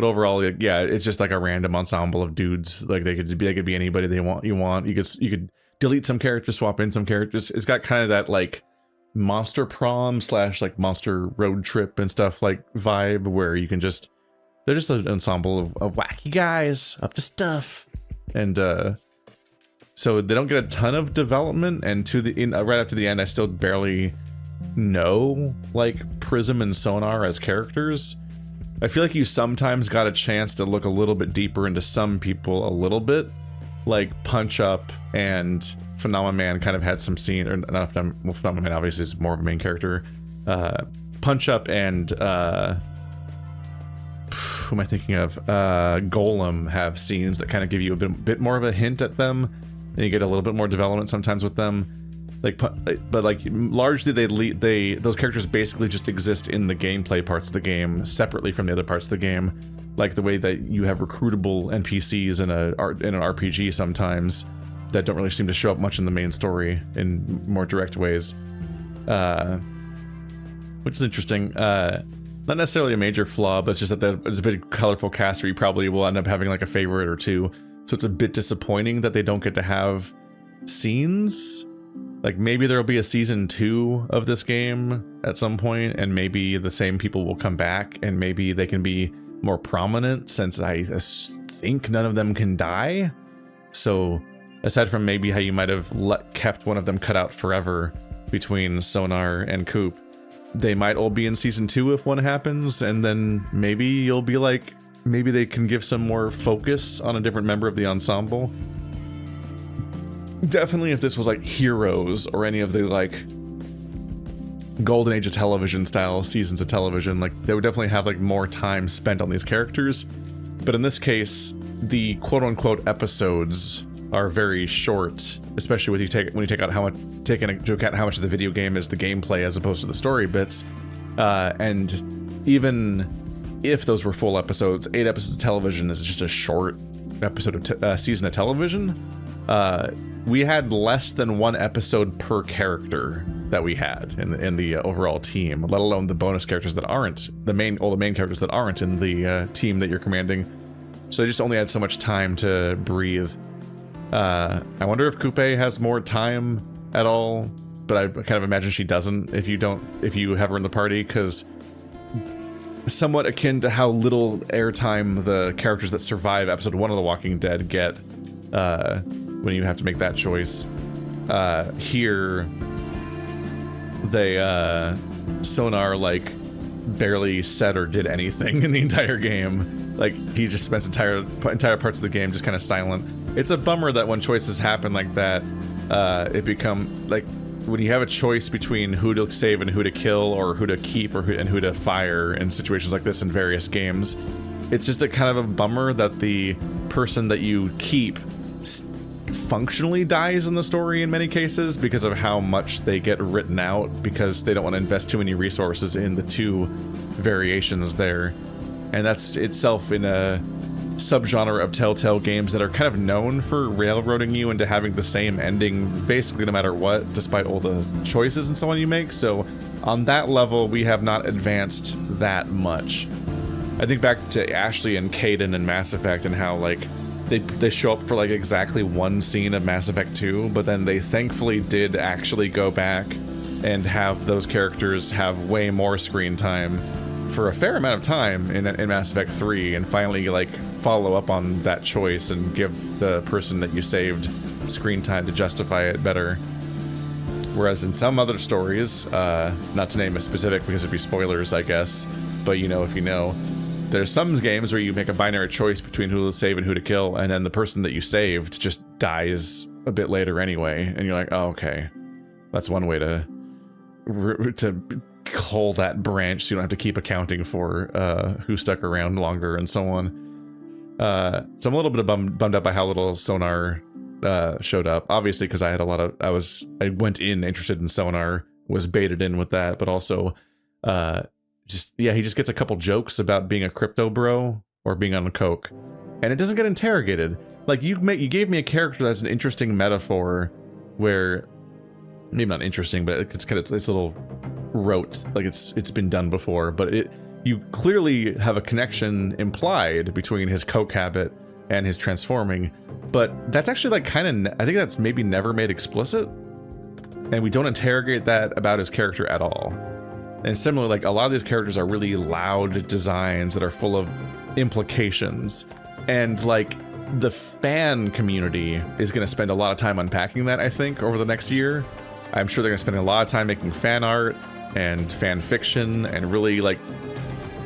overall, yeah, it's just like a random ensemble of dudes. Like they could be anybody they want. You could delete some characters, swap in some characters. It's got kind of that like monster prom / like monster road trip and stuff like vibe where you can just, they're just an ensemble of wacky guys up to stuff. And so they don't get a ton of development, and right up to the end I still barely know like Prism and Sonar as characters. I feel like you sometimes got a chance to look a little bit deeper into some people a little bit, like Punch Up and Phenomenon Man kind of had some scene, or not Phenomenon Man obviously is more of a main character. Punch Up and who am I thinking of? Golem have scenes that kind of give you a bit more of a hint at them, and you get a little bit more development sometimes with them. Like, but like largely those characters basically just exist in the gameplay parts of the game separately from the other parts of the game, like the way that you have recruitable NPCs in an RPG sometimes that don't really seem to show up much in the main story in more direct ways, which is interesting. Not necessarily a major flaw, but it's just that there's a big colorful cast where you probably will end up having like a favorite or two. So it's a bit disappointing that they don't get to have scenes. Like maybe there'll be a season 2 of this game at some point, and maybe the same people will come back, and maybe they can be more prominent since I think none of them can die. So aside from maybe how you might have kept one of them cut out forever between Sonar and Coup, they might all be in season 2 if one happens, and then maybe you'll be like, maybe they can give some more focus on a different member of the ensemble. Definitely if this was like Heroes or any of the like Golden Age of Television style seasons of television, like they would definitely have like more time spent on these characters. But in this case, the quote-unquote episodes are very short, especially when you take into account how much of the video game is the gameplay as opposed to the story bits. And even if those were full episodes, 8 episodes of television is just a short episode of season of television. We had less than 1 episode per character that we had in the overall team, let alone the bonus characters that aren't the main characters that aren't in the team that you're commanding. So they just only had so much time to breathe. I wonder if Coupe has more time at all, but I kind of imagine she doesn't if you have her in the party, because somewhat akin to how little airtime the characters that survive episode 1 of The Walking Dead get when you have to make that choice. Here, they Sonar like barely said or did anything in the entire game. Like he just spends entire parts of the game just kind of silent. It's a bummer that when choices happen like that, it become like when you have a choice between who to save and who to kill, or who to keep and who to fire in situations like this in various games. It's just a kind of a bummer that the person that you keep functionally dies in the story in many cases because of how much they get written out, because they don't want to invest too many resources in the 2 variations there. And that's itself in a subgenre of Telltale games that are kind of known for railroading you into having the same ending basically no matter what, despite all the choices and so on you make. So on that level, we have not advanced that much. I think back to Ashley and Caden in Mass Effect and how like they show up for like exactly 1 scene of Mass Effect 2, but then they thankfully did actually go back and have those characters have way more screen time for a fair amount of time in Mass Effect 3, and finally like follow up on that choice and give the person that you saved screen time to justify it better. Whereas in some other stories, not to name a specific because it'd be spoilers I guess, but you know if you know, there's some games where you make a binary choice between who to save and who to kill, and then the person that you saved just dies a bit later anyway, and you're like, oh, okay, that's one way to hold that branch so you don't have to keep accounting for who stuck around longer and so on. So I'm a little bit bummed out by how little Sonar showed up, obviously because I had I went in interested in Sonar, was baited in with that, but also he just gets a couple jokes about being a crypto bro or being on coke, and it doesn't get interrogated. Like you gave me a character that's an interesting metaphor, where maybe not interesting, but it's kind of it's a little rote, like it's been done before. But you clearly have a connection implied between his coke habit and his transforming, but that's actually like kind of I think that's maybe never made explicit, and we don't interrogate that about his character at all. And similarly, like a lot of these characters are really loud designs that are full of implications, and like the fan community is going to spend a lot of time unpacking that, I think, over the next year. I'm sure they're going to spend a lot of time making fan art and fan fiction and really like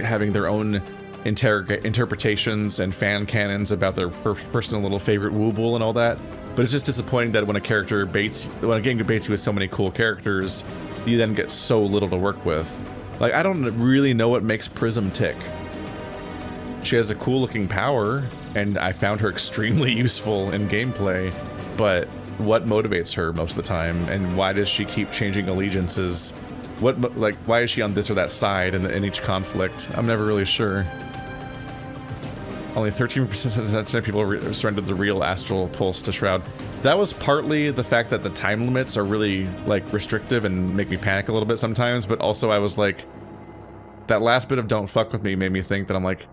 having their own interpretations and fan canons about their personal little favorite wooble and all that. But it's just disappointing that when a game baits you with so many cool characters, you then get so little to work with. Like, I don't really know what makes Prism tick. She has a cool looking power, and I found her extremely useful in gameplay, but what motivates her most of the time, and why does she keep changing allegiances? Why is she on this or that side in each conflict? I'm never really sure. Only 13% of people surrendered the real astral pulse to Shroud. That was partly the fact that the time limits are really like restrictive and make me panic a little bit sometimes, but also I was like, that last bit of don't fuck with me made me think that I'm like,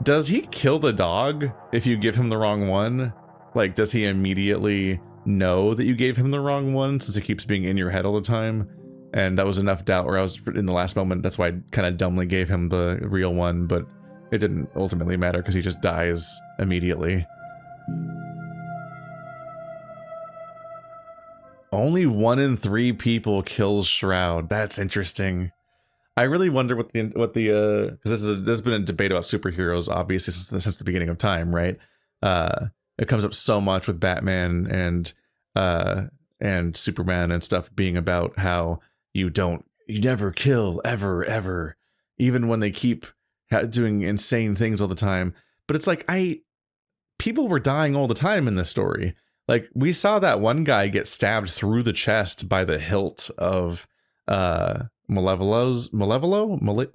does he kill the dog if you give him the wrong one? Like, does he immediately know that you gave him the wrong one since it keeps being in your head all the time? And that was enough doubt where I was in the last moment. That's why I kind of dumbly gave him the real one, but it didn't ultimately matter because he just dies immediately. Only 1 in 3 people kills Shroud. That's interesting. I really wonder what the because there's been a debate about superheroes obviously since the beginning of time, right? It comes up so much with Batman and Superman and stuff being about how you never kill ever, even when they keep doing insane things all the time. But it's like people were dying all the time in this story. Like, we saw that one guy get stabbed through the chest by the hilt of Malevolo?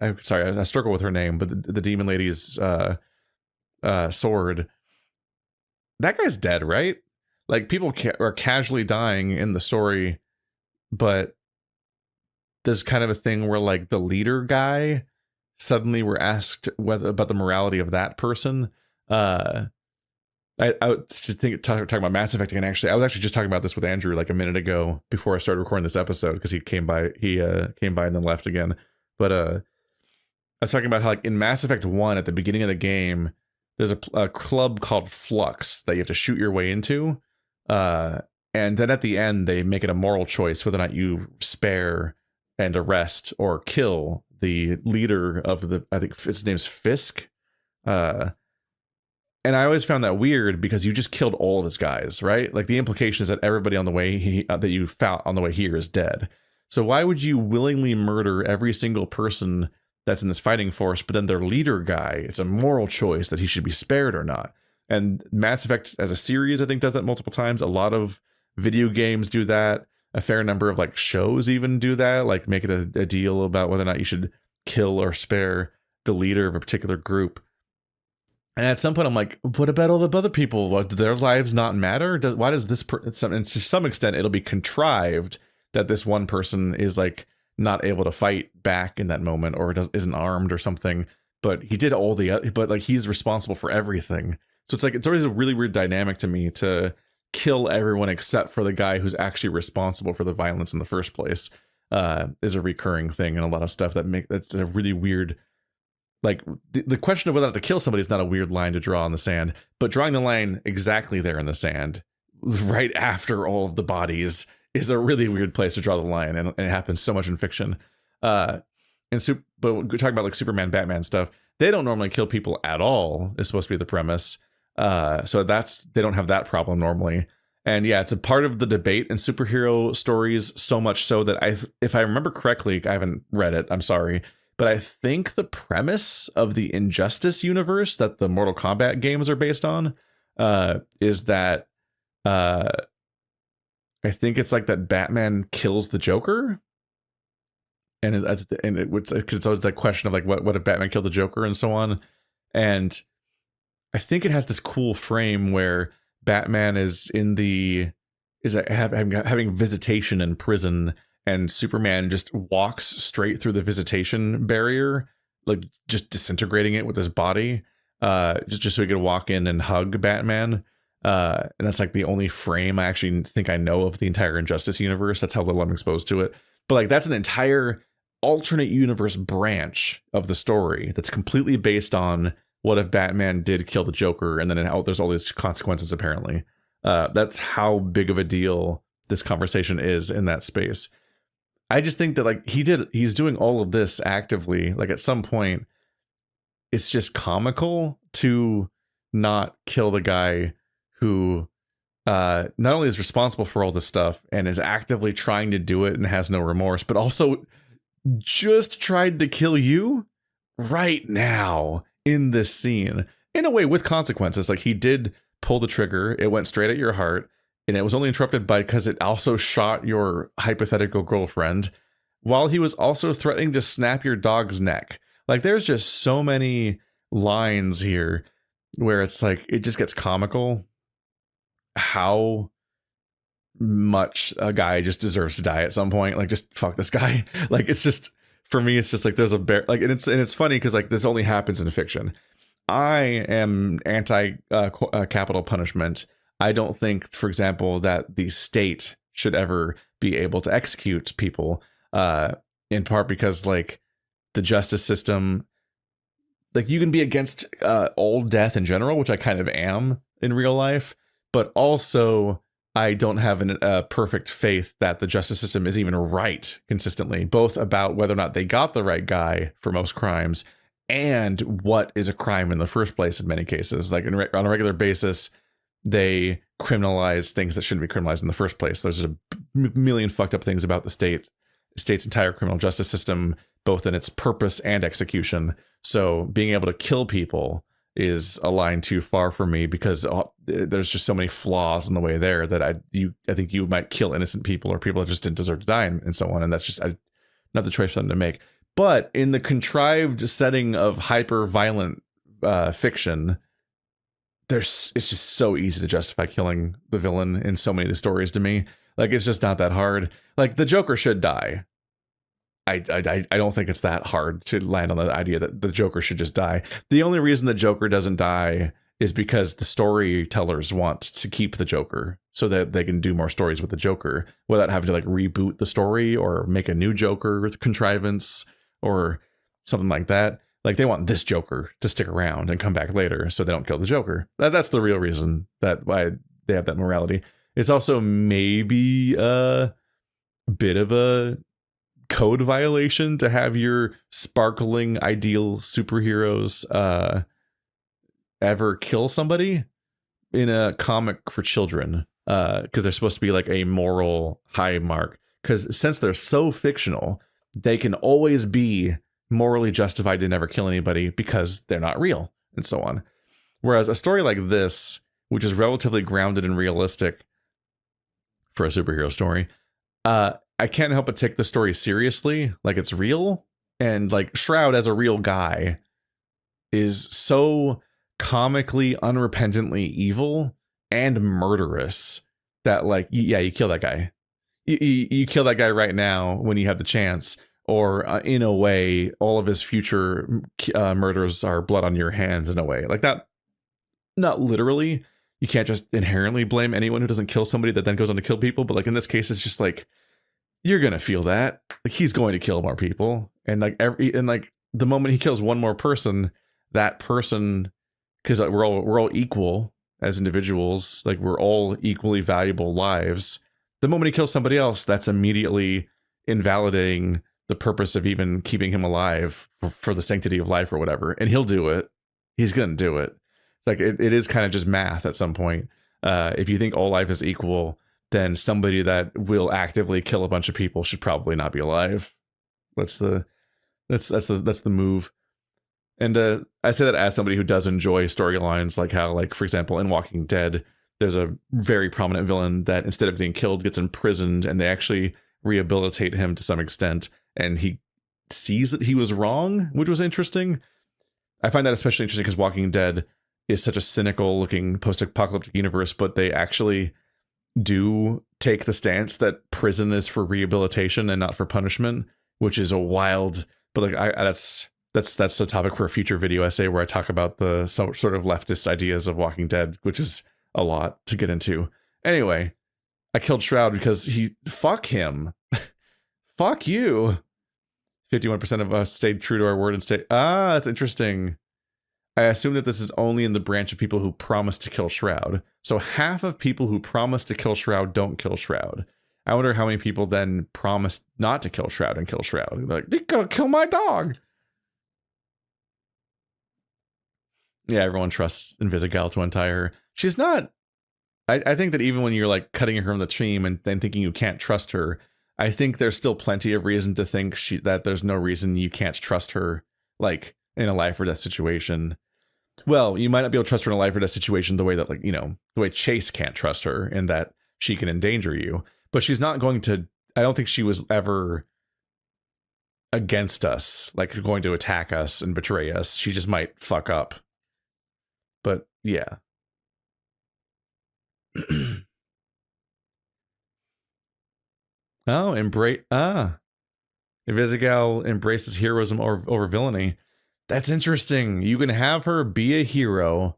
I'm sorry, I struggle with her name, but the demon lady's sword. That guy's dead, right? Like, people are casually dying in the story, but there's kind of a thing where like the leader guy, suddenly we're asked about the morality of that person. I talking about Mass Effect again. Actually, I was actually just talking about this with Andrew like a minute ago before I started recording this episode because he came by and then left again. But I was talking about how like in Mass Effect 1 at the beginning of the game, there's a club called Flux that you have to shoot your way into, and then at the end they make it a moral choice whether or not you spare and arrest or kill the leader of I think his name's Fisk. And I always found that weird because you just killed all of his guys, right? Like the implication is that everybody on the way that you found on the way here is dead. So why would you willingly murder every single person that's in this fighting force, but then their leader guy, it's a moral choice that he should be spared or not? And Mass Effect as a series, I think, does that multiple times. A lot of video games do that. A fair number of like shows even do that, like make it a deal about whether or not you should kill or spare the leader of a particular group. And at some point, I'm like, what about all the other people? What, do their lives not matter? Why does this to some extent, it'll be contrived that this one person is like not able to fight back in that moment or isn't armed or something. But he did but like he's responsible for everything. So it's like, it's always a really weird dynamic to me to kill everyone except for the guy who's actually responsible for the violence in the first place. Is a recurring thing in a lot of stuff that's a really weird. Like the question of whether or not to kill somebody is not a weird line to draw in the sand, but drawing the line exactly there in the sand, right after all of the bodies, is a really weird place to draw the line, and it happens so much in fiction. But we're talking about like Superman, Batman stuff. They don't normally kill people at all. Is supposed to be the premise. So they don't have that problem normally. And yeah, it's a part of the debate in superhero stories, so much so that if I remember correctly, I haven't read it, I'm sorry, but I think the premise of the Injustice universe that the Mortal Kombat games are based on is that I think it's like that Batman kills the Joker, and it's always that question of like what if Batman killed the Joker and so on. And I think it has this cool frame where Batman is having visitation in prison, and Superman just walks straight through the visitation barrier, like just disintegrating it with his body, just so he could walk in and hug Batman. And that's like the only frame I actually think I know of the entire Injustice universe. That's how little I'm exposed to it. But like that's an entire alternate universe branch of the story that's completely based on what if Batman did kill the Joker, and then there's all these consequences apparently. That's how big of a deal this conversation is in that space. I just think that like he's doing all of this actively. Like at some point, it's just comical to not kill the guy who not only is responsible for all this stuff and is actively trying to do it and has no remorse, but also just tried to kill you right now in this scene, in a way with consequences. Like he did pull the trigger, it went straight at your heart, and it was only interrupted because it also shot your hypothetical girlfriend, while he was also threatening to snap your dog's neck. Like there's just so many lines here where it's like it just gets comical how much a guy just deserves to die at some point. Like just fuck this guy. Like it's just, for me, it's just like there's a bear, like, and it's funny because like this only happens in fiction. I am anti capital punishment. I don't think, for example, that the state should ever be able to execute people, in part because like the justice system, like you can be against all death in general, which I kind of am in real life, but also I don't have a perfect faith that the justice system is even right consistently, both about whether or not they got the right guy for most crimes and what is a crime in the first place in many cases. Like on a regular basis, they criminalize things that shouldn't be criminalized in the first place. There's a million fucked up things about the state's entire criminal justice system, both in its purpose and execution. So being able to kill people is a line too far for me, because there's just so many flaws in the way there that I think you might kill innocent people or people that just didn't deserve to die and so on. And that's just not the choice for them to make. But in the contrived setting of hyper violent fiction, it's just so easy to justify killing the villain in so many of the stories to me. Like it's just not that hard. Like the Joker should die. I don't think it's that hard to land on the idea that the Joker should just die. The only reason the Joker doesn't die is because the storytellers want to keep the Joker so that they can do more stories with the Joker without having to like reboot the story or make a new Joker contrivance or something like that. Like they want this Joker to stick around and come back later so they don't kill the Joker. That's the real reason that why they have that morality. It's also maybe a bit of a code violation to have your sparkling ideal superheroes ever kill somebody in a comic for children, because they're supposed to be like a moral high mark, because since they're so fictional, they can always be morally justified to never kill anybody because they're not real and so on. Whereas a story like this, which is relatively grounded and realistic for a superhero story, I can't help but take the story seriously, like it's real. And like Shroud as a real guy is so comically unrepentantly evil and murderous that like, yeah, you kill that guy. You kill that guy right now when you have the chance, or in a way, all of his future murders are blood on your hands in a way like that. Not literally. You can't just inherently blame anyone who doesn't kill somebody that then goes on to kill people. But like in this case, it's just like, you're going to feel that like he's going to kill more people. And like the moment he kills one more person, that person, because like, we're all equal as individuals, like we're all equally valuable lives. The moment he kills somebody else, that's immediately invalidating the purpose of even keeping him alive for the sanctity of life or whatever. And he'll do it. He's going to do it. It's like, it is kind of just math at some point. If you think all life is equal, then somebody that will actively kill a bunch of people should probably not be alive. That's the move. And I say that as somebody who does enjoy storylines, like how, like, for example, in Walking Dead, there's a very prominent villain that instead of being killed gets imprisoned, and they actually rehabilitate him to some extent, and he sees that he was wrong, which was interesting. I find that especially interesting because Walking Dead is such a cynical looking post-apocalyptic universe, but they actually do take the stance that prison is for rehabilitation and not for punishment, which is a wild, but like that's the topic for a future video essay where I talk about the sort of leftist ideas of Walking Dead, which is a lot to get into. Anyway, I killed Shroud because fuck him. Fuck you. 51% of us stayed true to our word and stayed. That's interesting. I assume that this is only in the branch of people who promise to kill Shroud. So half of people who promise to kill Shroud don't kill Shroud. I wonder how many people then promise not to kill Shroud and kill Shroud. Like, they're gonna kill my dog. Yeah, everyone trusts Invisigal to untie her. She's not. I think that even when you're like cutting her from the team and then thinking you can't trust her, I think there's still plenty of reason to think that there's no reason you can't trust her, like in a life or death situation. Well, you might not be able to trust her in a life or death situation the way that, like, you know, the way Chase can't trust her in that she can endanger you. But she's not going to. I don't think she was ever against us, like going to attack us and betray us. She just might fuck up. But yeah. Oh, Invisigal embraces heroism over villainy. That's interesting. You can have her be a hero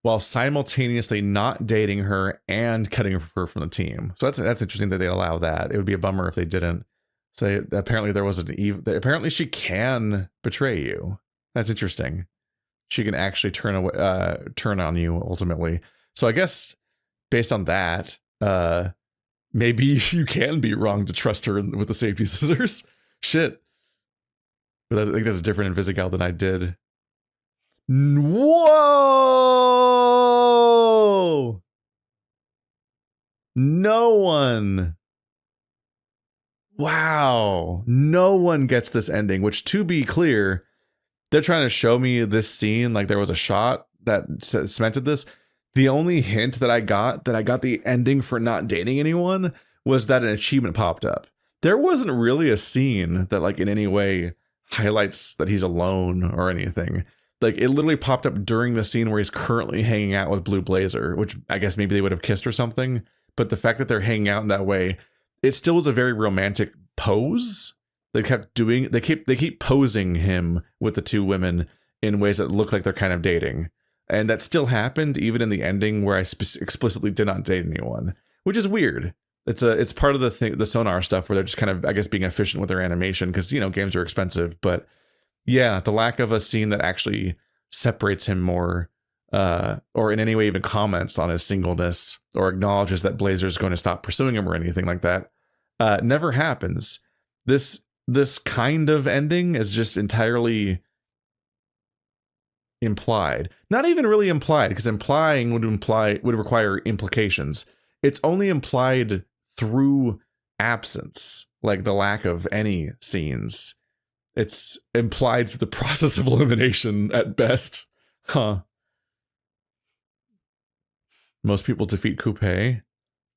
while simultaneously not dating her and cutting her from the team. So that's interesting that they allow that. It would be a bummer if they didn't. So apparently there was apparently she can betray you. That's interesting. She can actually turn on you ultimately. So I guess based on that, maybe you can be wrong to trust her with the safety scissors. Shit. But I think that's different in Invisigal than I did. Whoa! No one. Wow. No one gets this ending, which, to be clear, they're trying to show me this scene like there was a shot that cemented this. The only hint that I got the ending for not dating anyone was that an achievement popped up. There wasn't really a scene that like in any way highlights that he's alone or anything. Like it literally popped up during the scene where he's currently hanging out with Blue Blazer, which I guess maybe they would have kissed or something. But the fact that they're hanging out in that way, it still was a very romantic pose. They keep posing him with the two women in ways that look like they're kind of dating. And that still happened even in the ending where I explicitly did not date anyone, which is weird. It's part of the Sonar stuff where they're just kind of, I guess, being efficient with their animation because, you know, games are expensive. But yeah, the lack of a scene that actually separates him more or in any way even comments on his singleness or acknowledges that Blazer's going to stop pursuing him or anything like that never happens. This kind of ending is just entirely implied. Not even really implied, because implying would require implications. It's only implied through absence, like the lack of any scenes. It's implied through the process of elimination at best. Huh. Most people defeat Coupe.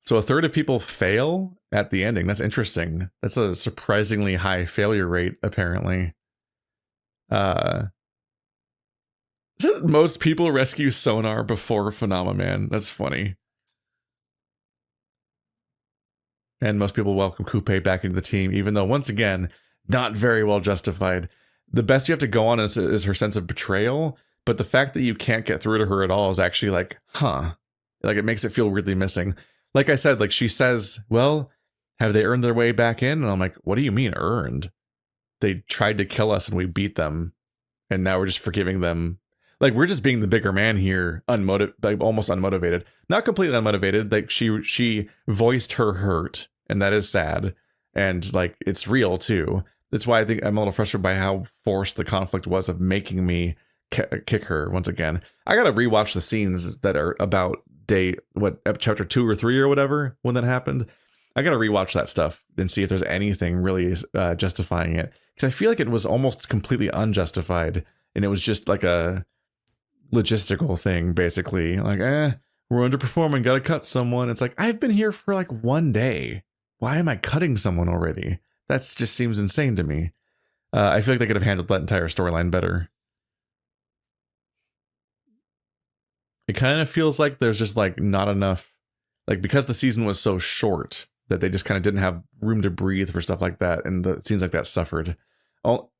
So a third of people fail at the ending. That's interesting. That's a surprisingly high failure rate, apparently. Most people rescue Sonar before Phenomena Man. That's funny. And most people welcome Coupe back into the team, even though, once again, not very well justified. The best you have to go on is her sense of betrayal, but the fact that you can't get through to her at all is actually like, huh. Like, it makes it feel weirdly missing. Like I said, like she says, well, have they earned their way back in? And I'm like, what do you mean earned? They tried to kill us and we beat them. And now we're just forgiving them. Like, we're just being the bigger man here, like almost unmotivated. Not completely unmotivated. Like she voiced her hurt, and that is sad. And like, it's real too. That's why I think I'm a little frustrated by how forced the conflict was of making me kick her once again. I gotta rewatch the scenes that are about chapter 2 or 3 or whatever when that happened. I gotta rewatch that stuff and see if there's anything really justifying it, because I feel like it was almost completely unjustified, and it was just like a logistical thing, basically. Like, we're underperforming, gotta cut someone. It's like, I've been here for like 1 day. Why am I cutting someone already? That just seems insane to me. I feel like they could have handled that entire storyline better. It kind of feels like there's just like not enough, like because the season was so short that they just kind of didn't have room to breathe for stuff like that, and the scenes like that suffered.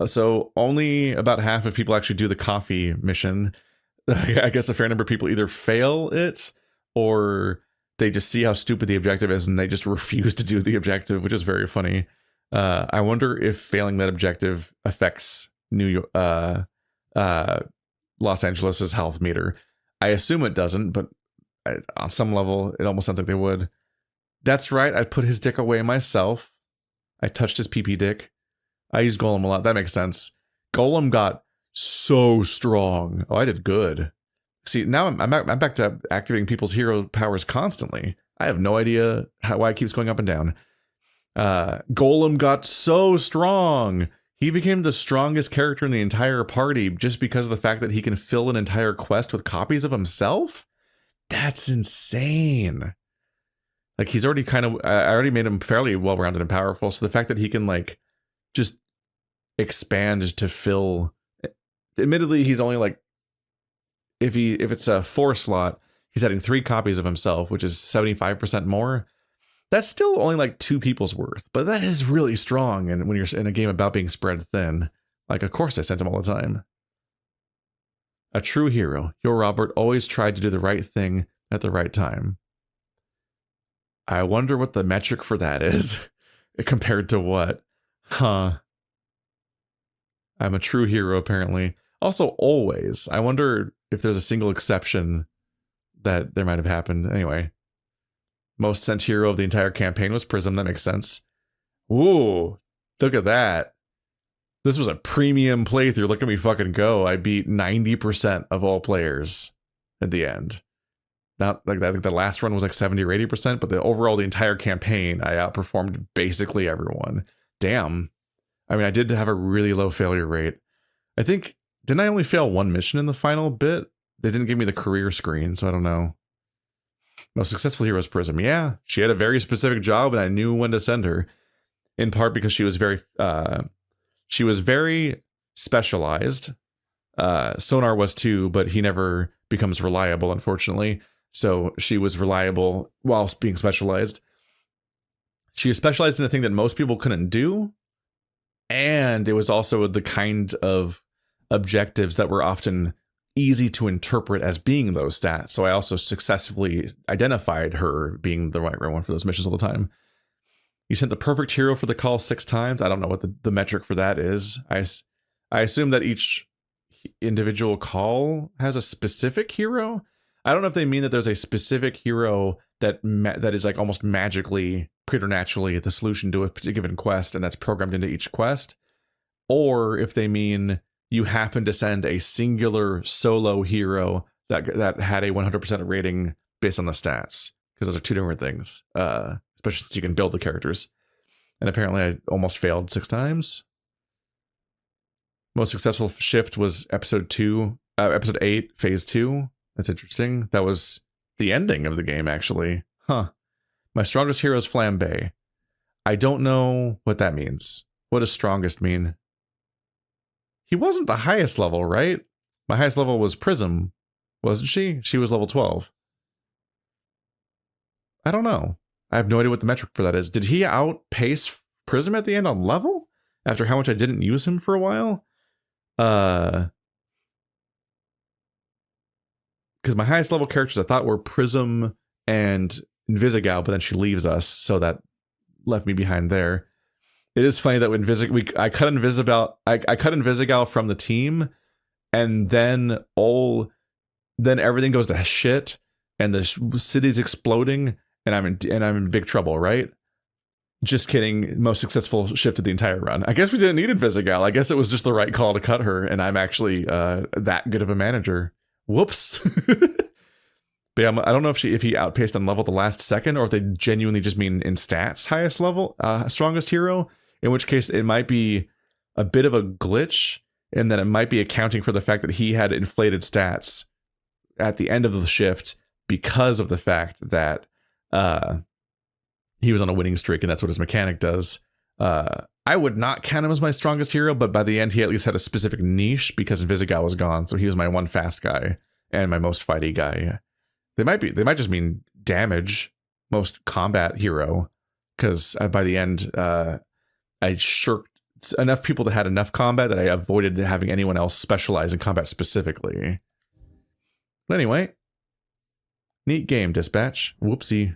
So only about half of people actually do the coffee mission. I guess a fair number of people either fail it or they just see how stupid the objective is and they just refuse to do the objective, which is very funny. I wonder if failing that objective affects Los Angeles's health meter. I assume it doesn't, but on some level, it almost sounds like they would. That's right. I put his dick away myself. I touched his pee-pee dick. I used Golem a lot. That makes sense. Golem got so strong. Oh, I did good. See, now I'm back to activating people's hero powers constantly. I have no idea why it keeps going up and down. Golem got so strong. He became the strongest character in the entire party just because of the fact that he can fill an entire quest with copies of himself. That's insane. Like he's already I already made him fairly well-rounded and powerful. So the fact that he can like just expand to fill, admittedly, he's only like, if it's a 4 slot, he's adding 3 copies of himself, which is 75% more. That's still only like 2 people's worth, but that is really strong. And when you're in a game about being spread thin, like, of course I sent him all the time. A true hero. Your Robert always tried to do the right thing at the right time. I wonder what the metric for that is compared to what? Huh. I'm a true hero, apparently. Also, always. I wonder if there's a single exception that there might have happened. Anyway. Most sent hero of the entire campaign was Prism. That makes sense. Ooh, look at that. This was a premium playthrough. Look at me fucking go. I beat 90% of all players at the end. Not like that. I think the last run was like 70 or 80%, but the entire campaign, I outperformed basically everyone. Damn. I mean, I did have a really low failure rate. I think, didn't I only fail 1 mission in the final bit? They didn't give me the career screen, so I don't know. Most successful hero is Prism. Yeah, she had a very specific job, and I knew when to send her. In part because she was very specialized. Sonar was too, but he never becomes reliable, unfortunately. So she was reliable whilst being specialized. She was specialized in a thing that most people couldn't do. And it was also the kind of objectives that were often easy to interpret as being those stats. So I also successfully identified her being the right one for those missions all the time. You sent the perfect hero for the call 6 times. I don't know what the metric for that is. I assume that each individual call has a specific hero. I don't know if they mean that there's a specific hero that is like almost magically, preternaturally the solution to a given quest, and that's programmed into each quest, or if they mean you happen to send a singular solo hero that had a 100% rating based on the stats, because those are 2 different things, especially since you can build the characters. And apparently I almost failed 6 times. Most successful shift was episode 8, phase 2. That's interesting. That was the ending of the game, actually. Huh. My strongest hero is Flambe. I don't know what that means. What does strongest mean? He wasn't the highest level, right? My highest level was Prism, wasn't she? She was level 12. I don't know. I have no idea what the metric for that is. Did he outpace Prism at the end on level? After how much I didn't use him for a while? Because my highest level characters I thought were Prism and Invisigal, but then she leaves us, so that left me behind there. It is funny that when I cut Invisigal from the team, and then everything goes to shit, and the city's exploding, and I'm in big trouble, right? Just kidding. Most successful shift of the entire run. I guess we didn't need Invisigal. I guess it was just the right call to cut her, and I'm actually that good of a manager. Whoops. But yeah, I don't know if he outpaced on level the last second, or if they genuinely just mean in stats highest level, strongest hero, in which case it might be a bit of a glitch, and then it might be accounting for the fact that he had inflated stats at the end of the shift because of the fact that he was on a winning streak, and that's what his mechanic does. I would not count him as my strongest hero, but by the end he at least had a specific niche because Invisigal was gone, so he was my one fast guy. and my most fighty guy. They might just mean damage, most combat hero, because by the end, I shirked enough people that had enough combat that I avoided having anyone else specialize in combat specifically. But anyway, neat game, Dispatch. Whoopsie.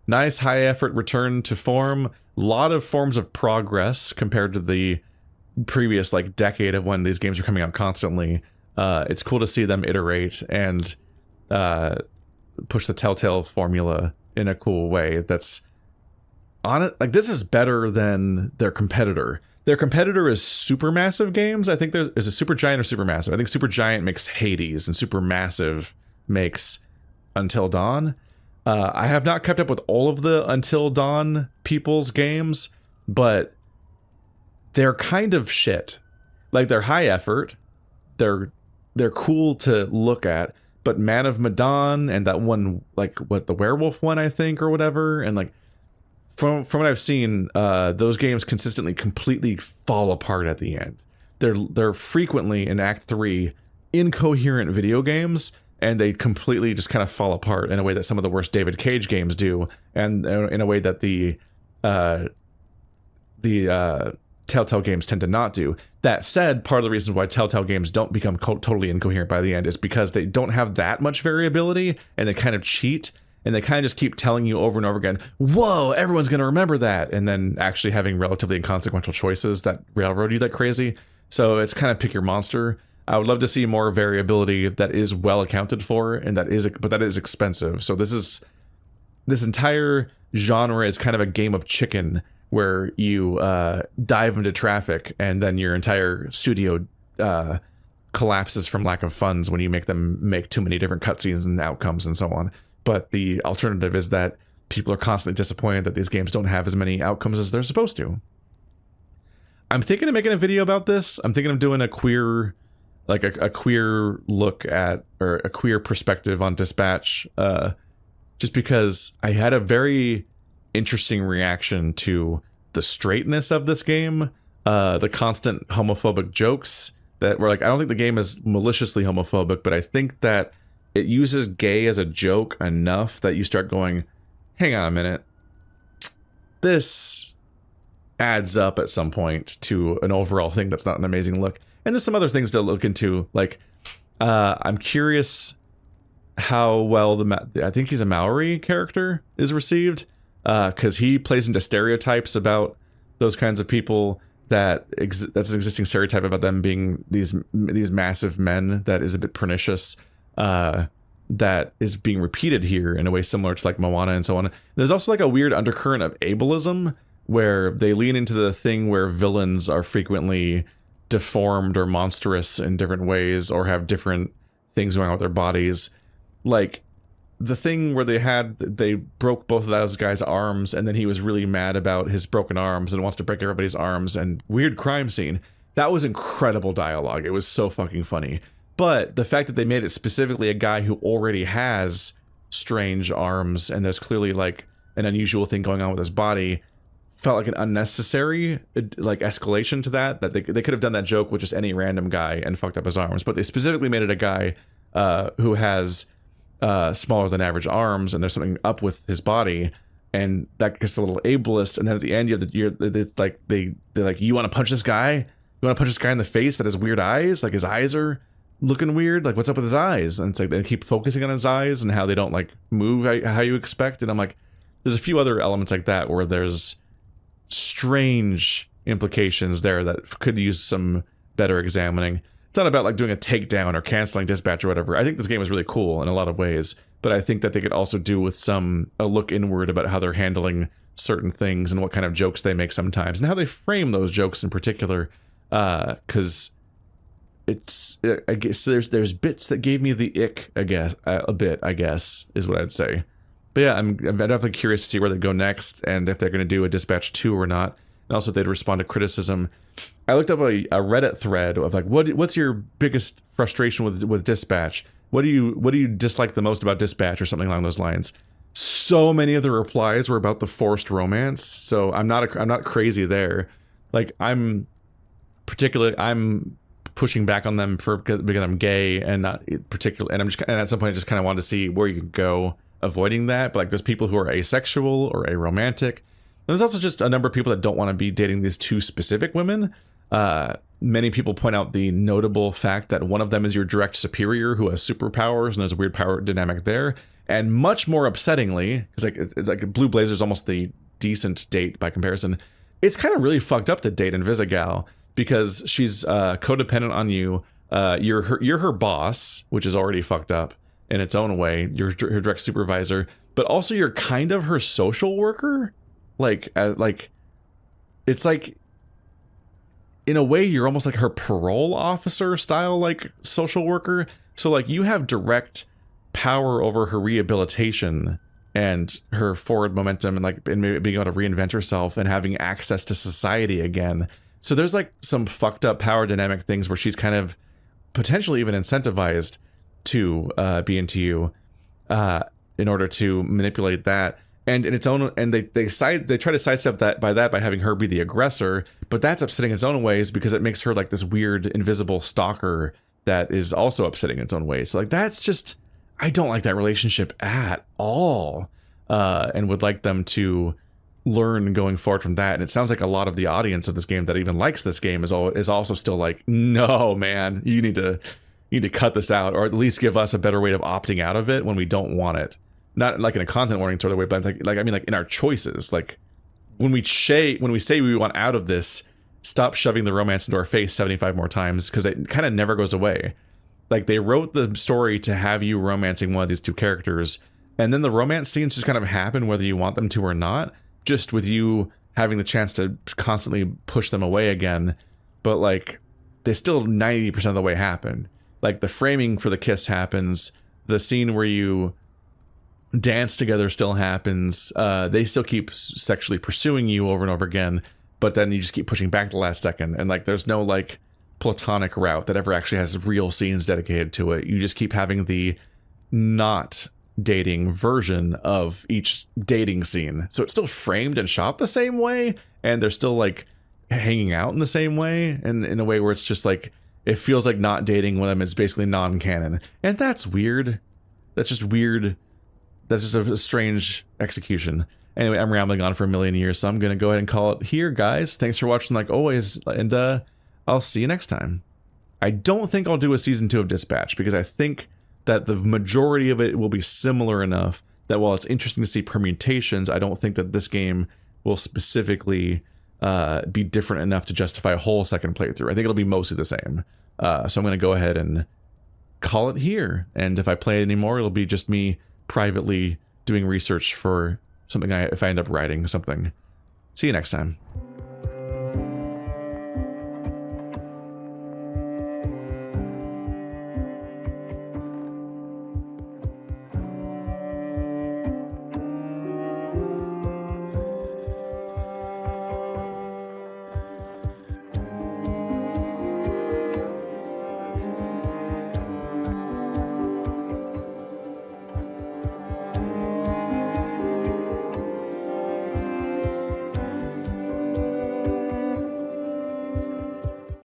Nice high effort return to form. Lot of forms of progress compared to the previous like decade of when these games were coming out constantly. It's cool to see them iterate and push the Telltale formula in a cool way. That's on it. Like, this is better than their competitor. Their competitor is Supermassive Games. I think there is a Supergiant or Supermassive. I think Supergiant makes Hades and Supermassive makes Until Dawn. I have not kept up with all of the Until Dawn people's games, but they're kind of shit. Like, they're high effort. They're cool to look at, but Man of Medan and that one, like, what, the werewolf one, I think, or whatever, and like from what I've seen, those games consistently completely fall apart at the end. They're frequently in Act 3 incoherent video games, and they completely just kind of fall apart in a way that some of the worst David Cage games do, and in a way that the Telltale games tend to not do. That said, part of the reason why Telltale games don't become totally incoherent by the end is because they don't have that much variability, and they kind of cheat, and they kind of just keep telling you over and over again, whoa, everyone's going to remember that, and then actually having relatively inconsequential choices that railroad you that crazy. So it's kind of pick your monster. I would love to see more variability that is well accounted for, and that is expensive. So this entire genre is kind of a game of chicken, where you dive into traffic and then your entire studio collapses from lack of funds when you make them make too many different cutscenes and outcomes and so on. But the alternative is that people are constantly disappointed that these games don't have as many outcomes as they're supposed to. I'm thinking of making a video about this. I'm thinking of doing a queer, like a queer look at, or a queer perspective on Dispatch, just because I had a very interesting reaction to the straightness of this game, the constant homophobic jokes that were like, I don't think the game is maliciously homophobic, but I think that it uses gay as a joke enough that you start going, hang on a minute, this adds up at some point to an overall thing that's not an amazing look. And there's some other things to look into, like I'm curious how well I think he's a Maori character is received, because he plays into stereotypes about those kinds of people. That's an existing stereotype about them being these massive men that is a bit pernicious, that is being repeated here in a way similar to like Moana and so on. There's also like a weird undercurrent of ableism, where they lean into the thing where villains are frequently deformed or monstrous in different ways, or have different things going on with their bodies. Like the thing where they broke both of those guys' arms, and then he was really mad about his broken arms and wants to break everybody's arms, and weird crime scene. That was incredible dialogue. It was so fucking funny. But the fact that they made it specifically a guy who already has strange arms, and there's clearly like an unusual thing going on with his body, felt like an unnecessary like escalation to that they could have done that joke with just any random guy and fucked up his arms. But they specifically made it a guy who has smaller than average arms, and there's something up with his body, and that gets a little ableist. And then at the end, it's like they're like, you want to punch this guy? You want to punch this guy in the face that has weird eyes? Like, his eyes are looking weird. Like, what's up with his eyes? And it's like they keep focusing on his eyes and how they don't like move how you expect. And I'm like, there's a few other elements like that where there's strange implications there that could use some better examining. It's not about like doing a takedown or canceling Dispatch or whatever. I think this game is really cool in a lot of ways, but I think that they could also do with a look inward about how they're handling certain things and what kind of jokes they make sometimes, and how they frame those jokes in particular. Because I guess there's bits that gave me the ick, I guess is what I'd say. But yeah, I'm definitely curious to see where they go next, and if they're going to do a Dispatch 2 or not, and also if they'd respond to criticism. I looked up a Reddit thread of like, what's your biggest frustration with Dispatch? What do you dislike the most about Dispatch, or something along those lines? So many of the replies were about the forced romance, so I'm not crazy there. Like, I'm pushing back on them because I'm gay and not particular. And at some point I just kind of wanted to see where you can go avoiding that. But like there's people who are asexual or aromantic. There's also just a number of people that don't want to be dating these two specific women. Many people point out the notable fact that one of them is your direct superior who has superpowers, and there's a weird power dynamic there. And much more upsettingly, because it's like Blue Blazer is almost the decent date by comparison, it's kind of really fucked up to date Invisigal because she's codependent on you. You're her boss, which is already fucked up in its own way. You're her direct supervisor, but also you're kind of her social worker. Like it's like, in a way, you're almost like her parole officer style, like social worker. So like you have direct power over her rehabilitation and her forward momentum and like being able to reinvent herself and having access to society again. So there's like some fucked up power dynamic things where she's kind of potentially even incentivized to be into you in order to manipulate that. And in its own, and they try to sidestep that by having her be the aggressor, but that's upsetting in its own ways because it makes her like this weird invisible stalker that is also upsetting in its own ways. So like that's just, I don't like that relationship at all, and would like them to learn going forward from that. And it sounds like a lot of the audience of this game that even likes this game is also still like, no man, you need to cut this out, or at least give us a better way of opting out of it when we don't want it. Not like in a content warning sort of way, but like I mean like in our choices. Like when we say we want out of this, stop shoving the romance into our face 75 more times, because it kind of never goes away. Like they wrote the story to have you romancing one of these two characters, and then the romance scenes just kind of happen whether you want them to or not, just with you having the chance to constantly push them away again. But like they still 90% of the way happen. Like the framing for the kiss happens, the scene where you dance together still happens, they still keep sexually pursuing you over and over again, but then you just keep pushing back the last second, and like there's no like platonic route that ever actually has real scenes dedicated to it. You just keep having the not dating version of each dating scene, so it's still framed and shot the same way, and they're still like hanging out in the same way, and in a way where it's just like it feels like not dating with them is basically non-canon, and that's weird. That's just weird. That's just a strange execution. Anyway, I'm rambling on for a million years, so I'm going to go ahead and call it here, guys. Thanks for watching, like always, and I'll see you next time. I don't think I'll do a Season 2 of Dispatch, because I think that the majority of it will be similar enough that while it's interesting to see permutations, I don't think that this game will specifically be different enough to justify a whole second playthrough. I think it'll be mostly the same. So I'm going to go ahead and call it here, and if I play it anymore, it'll be just me privately doing research for something if I end up writing something. See you next time.